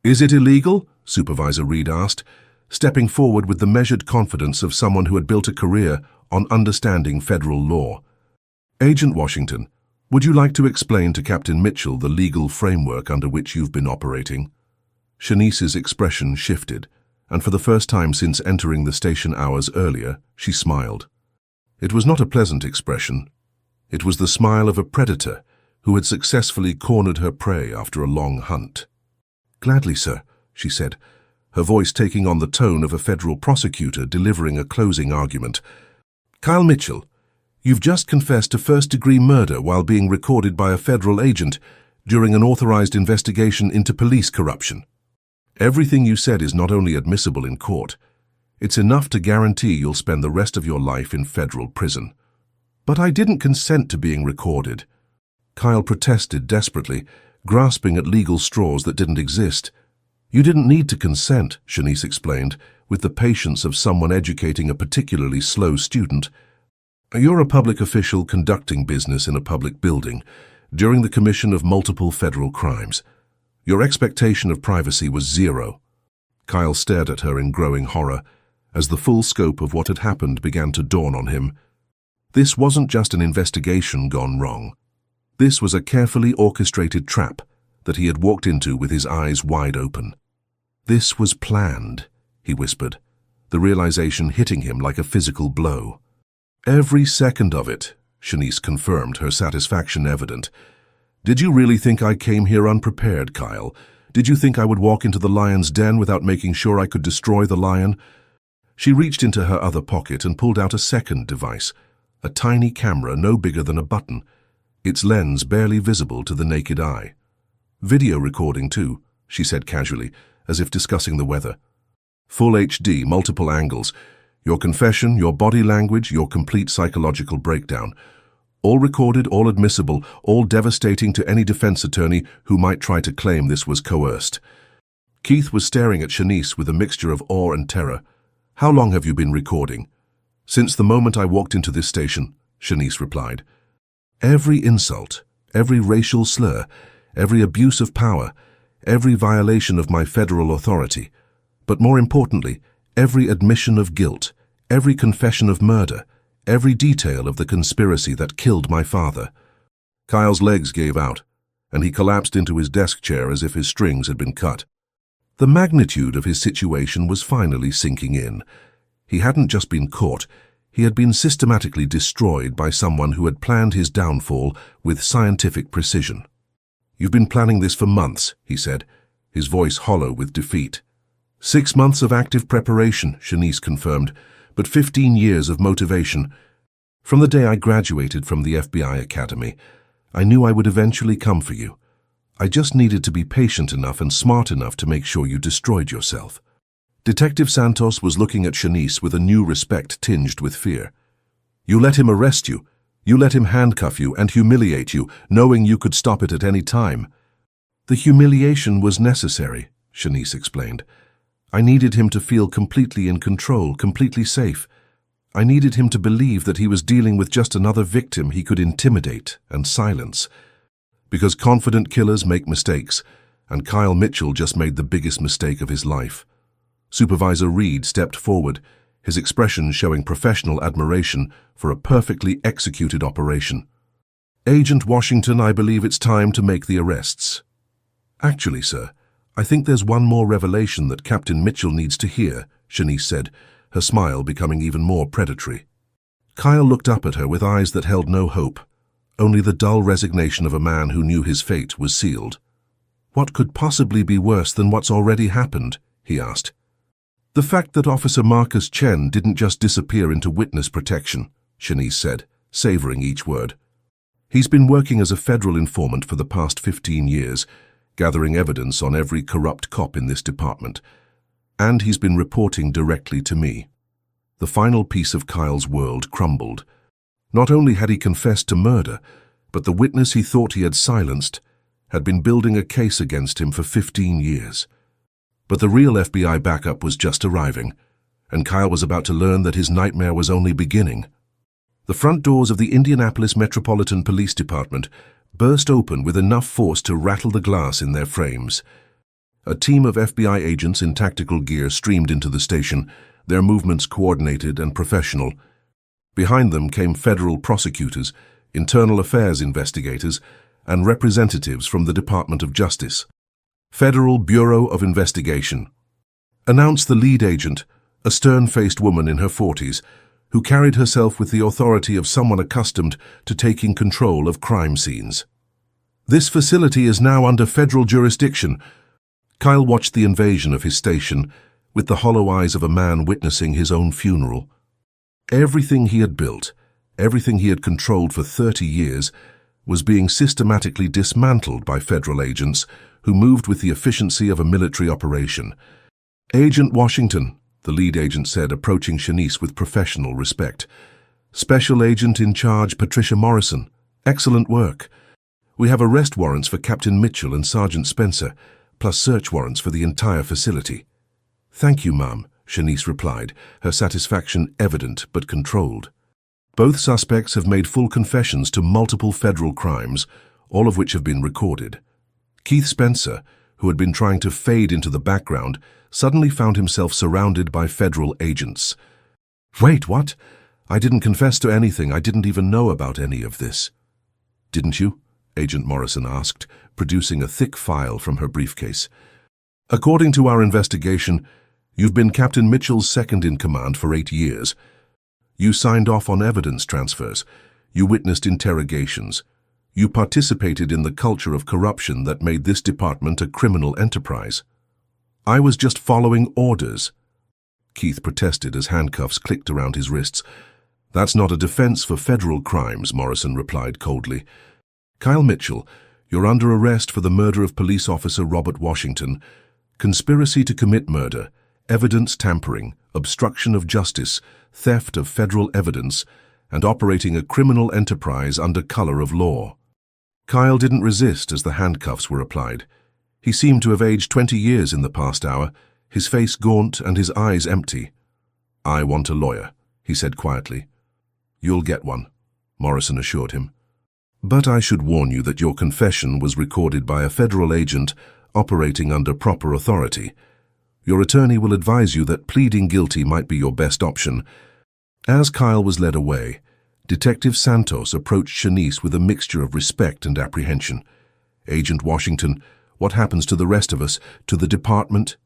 "Is it illegal?" Supervisor Reed asked, stepping forward with the measured confidence of someone who had built a career on understanding federal law. "Agent Washington, would you like to explain to Captain Mitchell the legal framework under which you've been operating?" Shanice's expression shifted. and for the first time since entering the station hours earlier, she smiled. It was not a pleasant expression. It was the smile of a predator who had successfully cornered her prey after a long hunt. "Gladly, sir," she said, her voice taking on the tone of a federal prosecutor delivering a closing argument. "Kyle Mitchell, you've just confessed to first-degree murder while being recorded by a federal agent during an authorized investigation into police corruption. Everything you said is not only admissible in court, it's enough to guarantee you'll spend the rest of your life in federal prison." "But I didn't consent to being recorded," Kyle protested desperately, grasping at legal straws that didn't exist. "You didn't need to consent," Shanice explained, with the patience of someone educating a particularly slow student. "You're a public official conducting business in a public building during the commission of multiple federal crimes. Your expectation of privacy was zero." Kyle stared at her in growing horror as the full scope of what had happened began to dawn on him. This wasn't just an investigation gone wrong. This was a carefully orchestrated trap that he had walked into with his eyes wide open. "This was planned," he whispered, the realization hitting him like a physical blow. "Every second of it," Shanice confirmed, her satisfaction evident. "Did you really think I came here unprepared, Kyle? Did you think I would walk into the lion's den without making sure I could destroy the lion?" She reached into her other pocket and pulled out a second device, a tiny camera no bigger than a button, its lens barely visible to the naked eye. "Video recording too," she said casually, as if discussing the weather. "Full HD, multiple angles. Your confession, your body language, your complete psychological breakdown. All recorded, all admissible, all devastating to any defense attorney who might try to claim this was coerced." Keith was staring at Shanice with a mixture of awe and terror. "How long have you been recording?" "Since the moment I walked into this station," Shanice replied. "Every insult, every racial slur, every abuse of power, every violation of my federal authority, but more importantly, every admission of guilt, every confession of murder, every detail of the conspiracy that killed my father." Kyle's legs gave out, and he collapsed into his desk chair as if his strings had been cut. The magnitude of his situation was finally sinking in. He hadn't just been caught, he had been systematically destroyed by someone who had planned his downfall with scientific precision. "You've been planning this for months," he said, his voice hollow with defeat. 6 months of active preparation," Shanice confirmed, "but 15 years of motivation. From the day I graduated from the FBI Academy, I knew I would eventually come for you. I just needed to be patient enough and smart enough to make sure you destroyed yourself." Detective Santos was looking at Shanice with a new respect tinged with fear. "You let him arrest you. You let him handcuff you and humiliate you, knowing you could stop it at any time." "The humiliation was necessary," Shanice explained. "I needed him to feel completely in control, completely safe. I needed him to believe that he was dealing with just another victim he could intimidate and silence. Because confident killers make mistakes, and Kyle Mitchell just made the biggest mistake of his life." Supervisor Reed stepped forward, his expression showing professional admiration for a perfectly executed operation. "Agent Washington, I believe it's time to make the arrests." "Actually, sir, I think there's one more revelation that Captain Mitchell needs to hear," Shanice said, her smile becoming even more predatory. Kyle looked up at her with eyes that held no hope, only the dull resignation of a man who knew his fate was sealed. "What could possibly be worse than what's already happened?" he asked. "The fact that Officer Marcus Chen didn't just disappear into witness protection," Shanice said, savoring each word. "He's been working as a federal informant for the past 15 years, gathering evidence on every corrupt cop in this department. And he's been reporting directly to me." The final piece of Kyle's world crumbled. Not only had he confessed to murder, but the witness he thought he had silenced had been building a case against him for 15 years. But the real FBI backup was just arriving, and Kyle was about to learn that his nightmare was only beginning. The front doors of the Indianapolis Metropolitan Police Department burst open with enough force to rattle the glass in their frames. A team of FBI agents in tactical gear streamed into the station, their movements coordinated and professional. Behind them came federal prosecutors, internal affairs investigators, and representatives from the Department of Justice. "Federal Bureau of Investigation." announced the lead agent, a stern-faced woman in her 40s, who carried herself with the authority of someone accustomed to taking control of crime scenes. "This facility is now under federal jurisdiction." Kyle watched the invasion of his station with the hollow eyes of a man witnessing his own funeral. Everything he had built, everything he had controlled for 30 years, was being systematically dismantled by federal agents who moved with the efficiency of a military operation. "Agent Washington," the lead agent said, approaching Shanice with professional respect. "Special Agent in Charge Patricia Morrison. Excellent work. We have arrest warrants for Captain Mitchell and Sergeant Spencer, plus search warrants for the entire facility." "Thank you, ma'am," Shanice replied, her satisfaction evident but controlled. Both suspects have made full confessions to multiple federal crimes, all of which have been recorded. Keith Spencer, who had been trying to fade into the background, suddenly found himself surrounded by federal agents. "Wait, what? I didn't confess to anything. I didn't even know about any of this." "Didn't you?" Agent Morrison asked, producing a thick file from her briefcase. "According to our investigation, you've been Captain Mitchell's second-in-command for 8 years. You signed off on evidence transfers. You witnessed interrogations. You participated in the culture of corruption that made this department a criminal enterprise." "I was just following orders." Keith protested as handcuffs clicked around his wrists. "That's not a defense for federal crimes," Morrison replied coldly. "Kyle Mitchell, you're under arrest for the murder of police officer Robert Washington, conspiracy to commit murder, evidence tampering, obstruction of justice, theft of federal evidence, and operating a criminal enterprise under color of law." Kyle didn't resist as the handcuffs were applied. He seemed to have aged 20 years in the past hour, his face gaunt and his eyes empty. "I want a lawyer," he said quietly. "You'll get one," Morrison assured him. "But I should warn you that your confession was recorded by a federal agent operating under proper authority. Your attorney will advise you that pleading guilty might be your best option." As Kyle was led away, Detective Santos approached Shanice with a mixture of respect and apprehension. "Agent Washington, what happens to the rest of us, to the department?"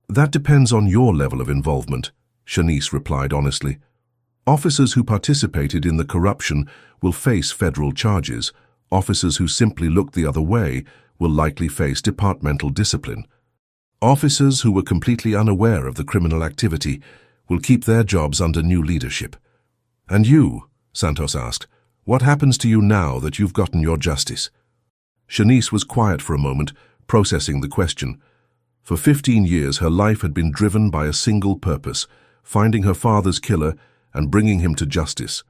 "That depends on your level of involvement," Shanice replied honestly. "Officers who participated in the corruption will face federal charges. Officers who simply looked the other way will likely face departmental discipline. Officers who were completely unaware of the criminal activity will keep their jobs under new leadership." "And you," Santos asked, "what happens to you now that you've gotten your justice?" Shanice was quiet for a moment, processing the question. For 15 years, her life had been driven by a single purpose: finding her father's killer and bringing him to justice.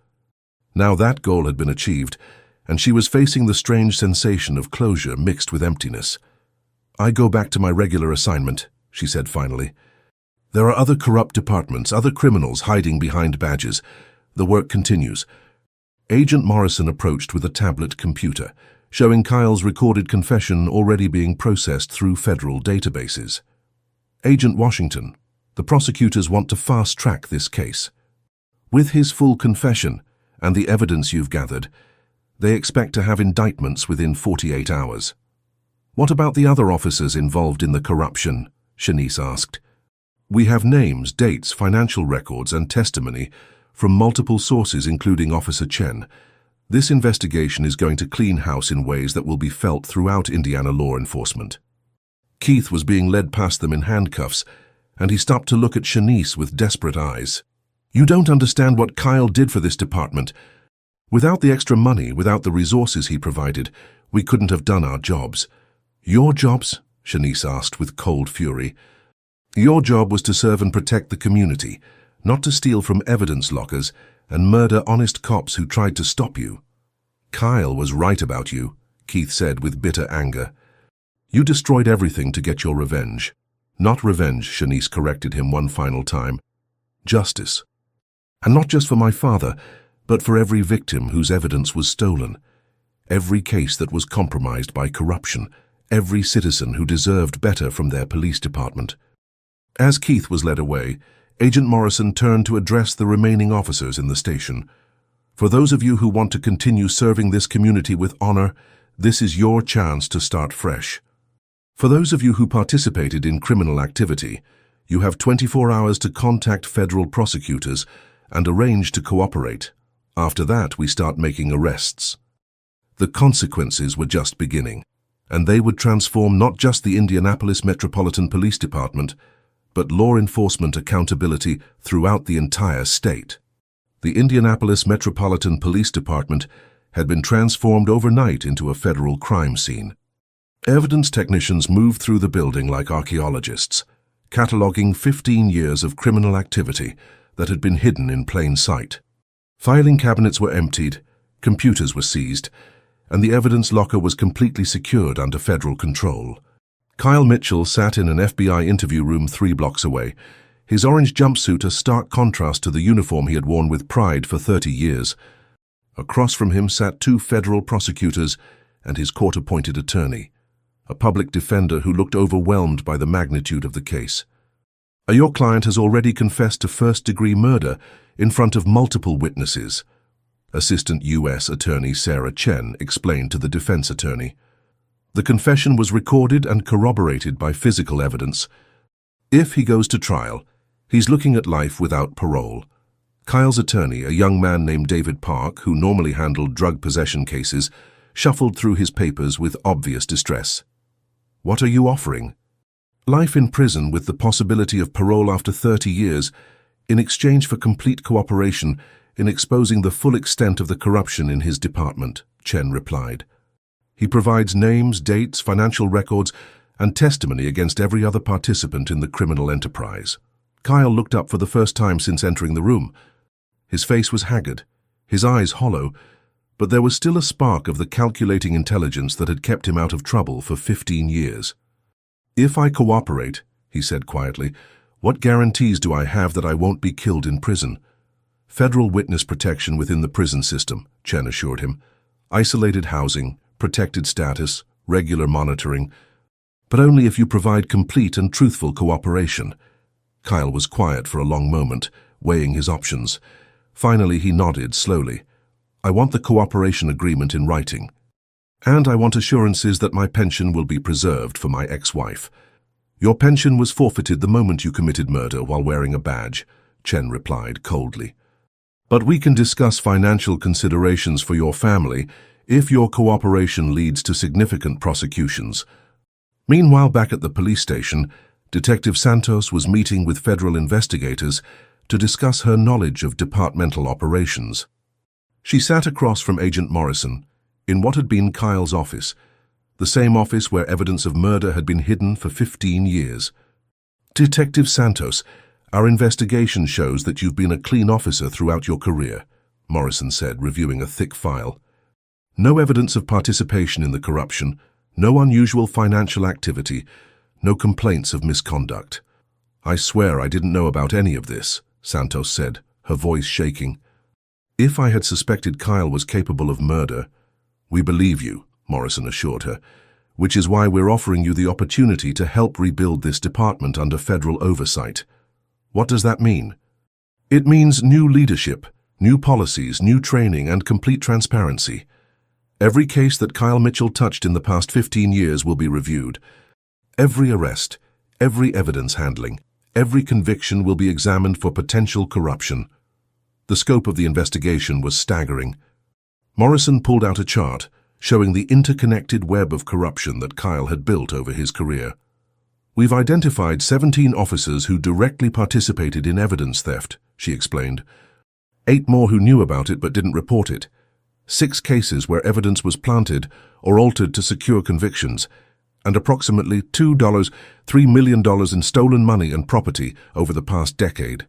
Now that goal had been achieved, and she was facing the strange sensation of closure mixed with emptiness. "I go back to my regular assignment," she said finally. "There are other corrupt departments, other criminals hiding behind badges. The work continues." Agent Morrison approached with a tablet computer, showing Kyle's recorded confession already being processed through federal databases. "Agent Washington, the prosecutors want to fast-track this case. With his full confession and the evidence you've gathered, they expect to have indictments within 48 hours. "What about the other officers involved in the corruption?" Shanice asked. "We have names, dates, financial records, and testimony from multiple sources, including Officer Chen. This investigation is going to clean house in ways that will be felt throughout Indiana law enforcement." Keith was being led past them in handcuffs, and he stopped to look at Shanice with desperate eyes. "You don't understand what Kyle did for this department. Without the extra money, without the resources he provided, we couldn't have done our jobs." "Your jobs?" Shanice asked with cold fury. "Your job was to serve and protect the community, not to steal from evidence lockers and murder honest cops who tried to stop you." "Kyle was right about you," Keith said with bitter anger. "You destroyed everything to get your revenge." "Not revenge," Shanice corrected him one final time. "Justice. And not just for my father, but for every victim whose evidence was stolen. Every case that was compromised by corruption. Every citizen who deserved better from their police department." As Keith was led away, Agent Morrison turned to address the remaining officers in the station. "For those of you who want to continue serving this community with honor, this is your chance to start fresh. For those of you who participated in criminal activity, You have 24 hours to contact federal prosecutors and arrange to cooperate. After that, we start making arrests. The consequences were just beginning, and they would transform not just the Indianapolis Metropolitan Police Department, but law enforcement accountability throughout the entire state. The Indianapolis Metropolitan Police Department had been transformed overnight into a federal crime scene. Evidence technicians moved through the building like archaeologists, cataloging 15 years of criminal activity that had been hidden in plain sight. Filing cabinets were emptied, computers were seized, and the evidence locker was completely secured under federal control. Kyle Mitchell sat in an FBI interview room 3 blocks away, his orange jumpsuit a stark contrast to the uniform he had worn with pride for 30 years. Across from him sat 2 federal prosecutors and his court-appointed attorney, a public defender who looked overwhelmed by the magnitude of the case. Your client has already confessed to first-degree murder in front of multiple witnesses, Assistant U.S. Attorney Sarah Chen explained to the defense attorney. The confession was recorded and corroborated by physical evidence. If he goes to trial, he's looking at life without parole. Kyle's attorney, a young man named David Park, who normally handled drug possession cases, shuffled through his papers with obvious distress. What are you offering? Life in prison with the possibility of parole after 30 years, in exchange for complete cooperation in exposing the full extent of the corruption in his department, Chen replied. He provides names, dates, financial records, and testimony against every other participant in the criminal enterprise. Kyle looked up for the first time since entering the room. His face was haggard, his eyes hollow, but there was still a spark of the calculating intelligence that had kept him out of trouble for 15 years. If I cooperate, he said quietly, what guarantees do I have that I won't be killed in prison? Federal witness protection within the prison system, Chen assured him. Isolated housing, protected status, regular monitoring, but only if you provide complete and truthful cooperation. Kyle was quiet for a long moment, weighing his options. Finally, he nodded slowly. I want the cooperation agreement in writing. And I want assurances that my pension will be preserved for my ex-wife. Your pension was forfeited the moment you committed murder while wearing a badge, Chen replied coldly. But we can discuss financial considerations for your family if your cooperation leads to significant prosecutions. Meanwhile, back at the police station, Detective Santos was meeting with federal investigators to discuss her knowledge of departmental operations. She sat across from Agent Morrison, in what had been Kyle's office, the same office where evidence of murder had been hidden for 15 years. Detective Santos, our investigation shows that you've been a clean officer throughout your career, Morrison said, reviewing a thick file. No evidence of participation in the corruption, no unusual financial activity, no complaints of misconduct. I swear I didn't know about any of this, Santos said, her voice shaking. If I had suspected Kyle was capable of murder, we believe you, Morrison assured her, which is why we're offering you the opportunity to help rebuild this department under federal oversight. What does that mean? It means new leadership, new policies, new training, and complete transparency. Every case that Kyle Mitchell touched in the past 15 years will be reviewed. Every arrest, every evidence handling, every conviction will be examined for potential corruption. The scope of the investigation was staggering. Morrison pulled out a chart showing the interconnected web of corruption that Kyle had built over his career. We've identified 17 officers who directly participated in evidence theft, she explained. 8 more who knew about it but didn't report it. 6 cases where evidence was planted or altered to secure convictions, and approximately $3 million in stolen money and property over the past decade.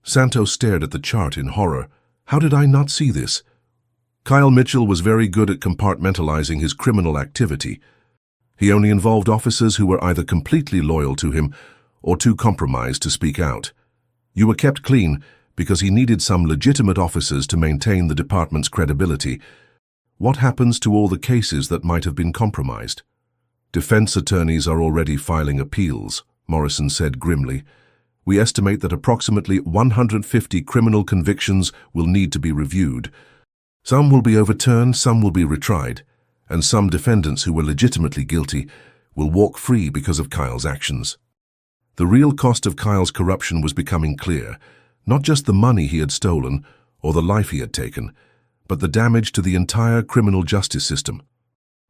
Santos stared at the chart in horror. How did I not see this? Kyle Mitchell was very good at compartmentalizing his criminal activity. He only involved officers who were either completely loyal to him or too compromised to speak out. You were kept clean because he needed some legitimate officers to maintain the department's credibility. What happens to all the cases that might have been compromised? Defense attorneys are already filing appeals, Morrison said grimly. We estimate that approximately 150 criminal convictions will need to be reviewed. Some will be overturned, some will be retried, and some defendants who were legitimately guilty will walk free because of Kyle's actions. The real cost of Kyle's corruption was becoming clear, not just the money he had stolen or the life he had taken, but the damage to the entire criminal justice system.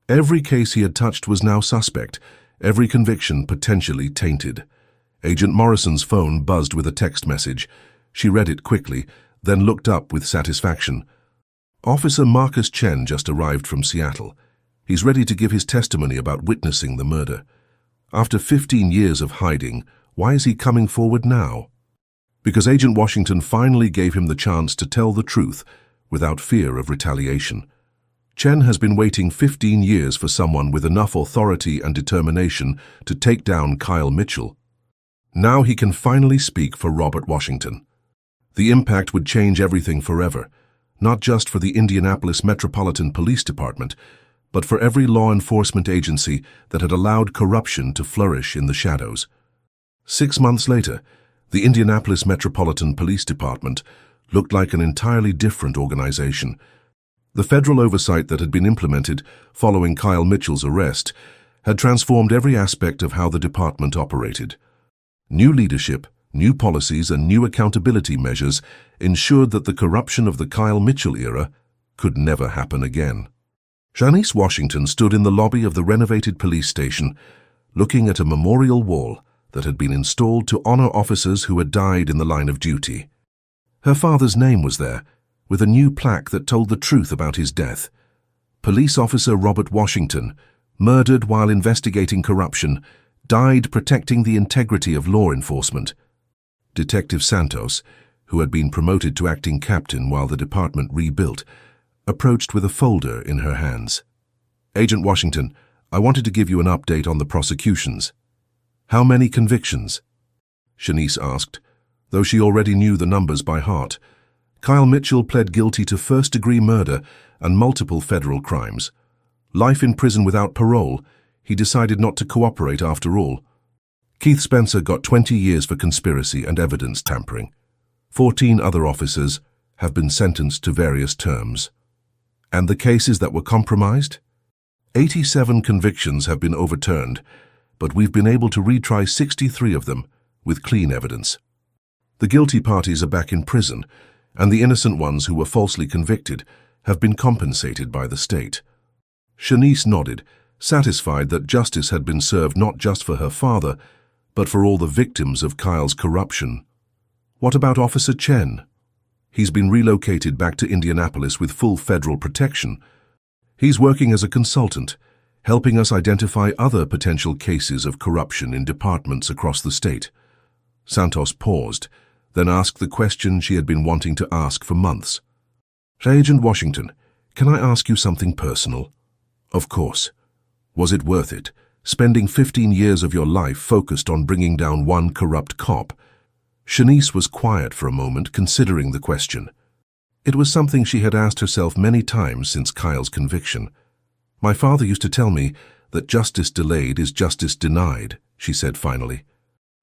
Every case he had touched was now suspect, every conviction potentially tainted. Agent Morrison's phone buzzed with a text message. She read it quickly, then looked up with satisfaction. Officer Marcus Chen just arrived from Seattle. He's ready to give his testimony about witnessing the murder. After 15 years of hiding, why is he coming forward now? Because Agent Washington finally gave him the chance to tell the truth without fear of retaliation. Chen has been waiting 15 years for someone with enough authority and determination to take down Kyle Mitchell. Now he can finally speak for Robert Washington. The impact would change everything forever, not just for the Indianapolis Metropolitan Police Department, but for every law enforcement agency that had allowed corruption to flourish in the shadows. 6 months later, the Indianapolis Metropolitan Police Department looked like an entirely different organization. The federal oversight that had been implemented following Kyle Mitchell's arrest had transformed every aspect of how the department operated. New leadership, new policies, and new accountability measures ensured that the corruption of the Kyle Mitchell era could never happen again. Janice Washington stood in the lobby of the renovated police station, looking at a memorial wall that had been installed to honor officers who had died in the line of duty. Her father's name was there, with a new plaque that told the truth about his death. Police officer Robert Washington, murdered while investigating corruption, died protecting the integrity of law enforcement. Detective Santos, who had been promoted to acting captain while the department rebuilt, approached with a folder in her hands. "Agent Washington, I wanted to give you an update on the prosecutions." "How many convictions?" Shanice asked, though she already knew the numbers by heart. Kyle Mitchell pled guilty to first-degree murder and multiple federal crimes. Life in prison without parole. He decided not to cooperate after all. Keith Spencer got 20 years for conspiracy and evidence tampering. 14 other officers have been sentenced to various terms. And the cases that were compromised? 87 convictions have been overturned, but we've been able to retry 63 of them with clean evidence. The guilty parties are back in prison, and the innocent ones who were falsely convicted have been compensated by the state. Shanice nodded, satisfied that justice had been served not just for her father, but for all the victims of Kyle's corruption. What about Officer Chen? He's been relocated back to Indianapolis with full federal protection. He's working as a consultant, helping us identify other potential cases of corruption in departments across the state. Santos paused, then asked the question she had been wanting to ask for months. "Agent Washington, can I ask you something personal?" "Of course. Was it worth it, spending 15 years of your life focused on bringing down one corrupt cop?" Shanice was quiet for a moment, considering the question. It was something she had asked herself many times since Kyle's conviction. "My father used to tell me that justice delayed is justice denied," she said finally.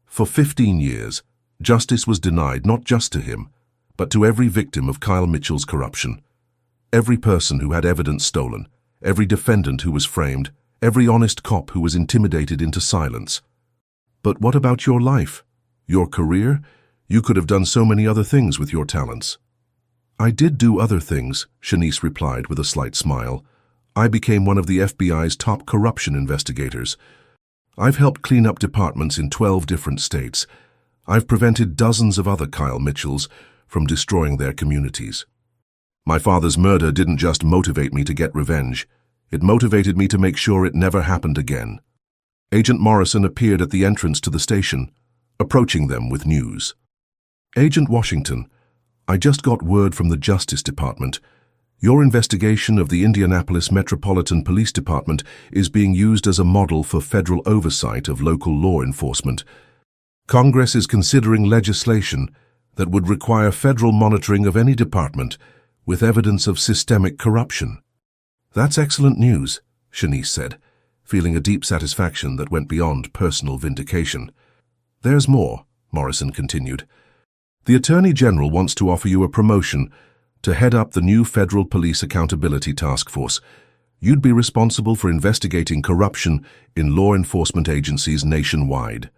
For 15 years, justice was denied not just to him, but to every victim of Kyle Mitchell's corruption. Every person who had evidence stolen, every defendant who was framed, every honest cop who was intimidated into silence. But what about your life? Your career? You could have done so many other things with your talents. "I did do other things," Shanice replied with a slight smile. "I became one of the FBI's top corruption investigators. I've helped clean up departments in 12 different states. I've prevented dozens of other Kyle Mitchells from destroying their communities. My father's murder didn't just motivate me to get revenge. It motivated me to make sure it never happened again." Agent Morrison appeared at the entrance to the station, approaching them with news. "Agent Washington, I just got word from the Justice Department. Your investigation of the Indianapolis Metropolitan Police Department is being used as a model for federal oversight of local law enforcement. Congress is considering legislation that would require federal monitoring of any department with evidence of systemic corruption." "That's excellent news," Shanice said, feeling a deep satisfaction that went beyond personal vindication. "There's more," Morrison continued. "The Attorney General wants to offer you a promotion to head up the new Federal Police Accountability Task Force. You'd be responsible for investigating corruption in law enforcement agencies nationwide."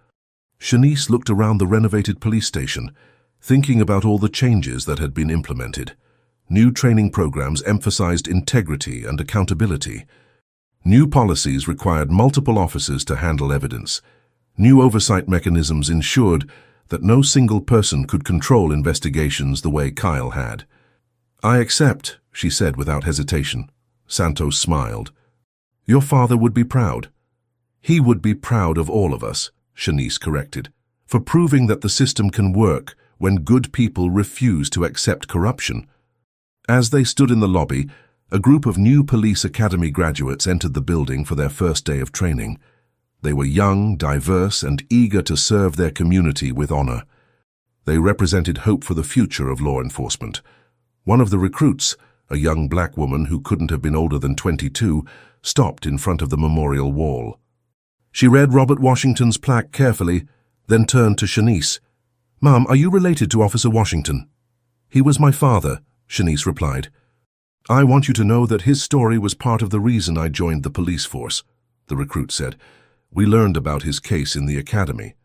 Shanice looked around the renovated police station, thinking about all the changes that had been implemented. New training programs emphasized integrity and accountability. New policies required multiple officers to handle evidence. New oversight mechanisms ensured that no single person could control investigations the way Kyle had. "I accept," she said without hesitation. Santos smiled. "Your father would be proud." "He would be proud of all of us," Shanice corrected, "for proving that the system can work when good people refuse to accept corruption." As they stood in the lobby, a group of new police academy graduates entered the building for their first day of training. They were young, diverse, and eager to serve their community with honor. They represented hope for the future of law enforcement. One of the recruits, a young black woman who couldn't have been older than 22, stopped in front of the memorial wall. She read Robert Washington's plaque carefully, then turned to Shanice. "Ma'am, are you related to Officer Washington?" "He was my father," Shanice replied. "I want you to know that his story was part of the reason I joined the police force," the recruit said. "We learned about his case in the academy.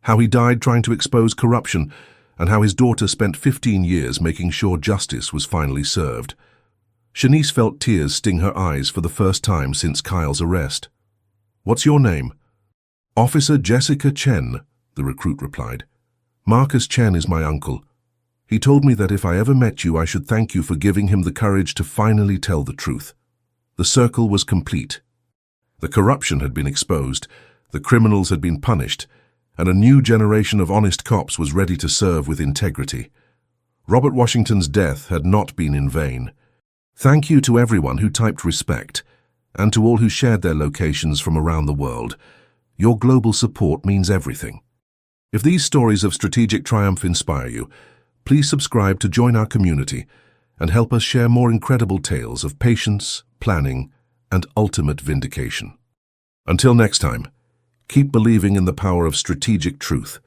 How he died trying to expose corruption, and how his daughter spent 15 years making sure justice was finally served." Shanice felt tears sting her eyes for the first time since Kyle's arrest. "What's your name?" "Officer Jessica Chen," the recruit replied. "Marcus Chen is my uncle. He told me that if I ever met you, I should thank you for giving him the courage to finally tell the truth." The circle was complete. The corruption had been exposed, the criminals had been punished, and a new generation of honest cops was ready to serve with integrity. Robert Washington's death had not been in vain. Thank you to everyone who typed respect, and to all who shared their locations from around the world. Your global support means everything. If these stories of strategic triumph inspire you, please subscribe to join our community and help us share more incredible tales of patience, planning, and ultimate vindication. Until next time, keep believing in the power of strategic truth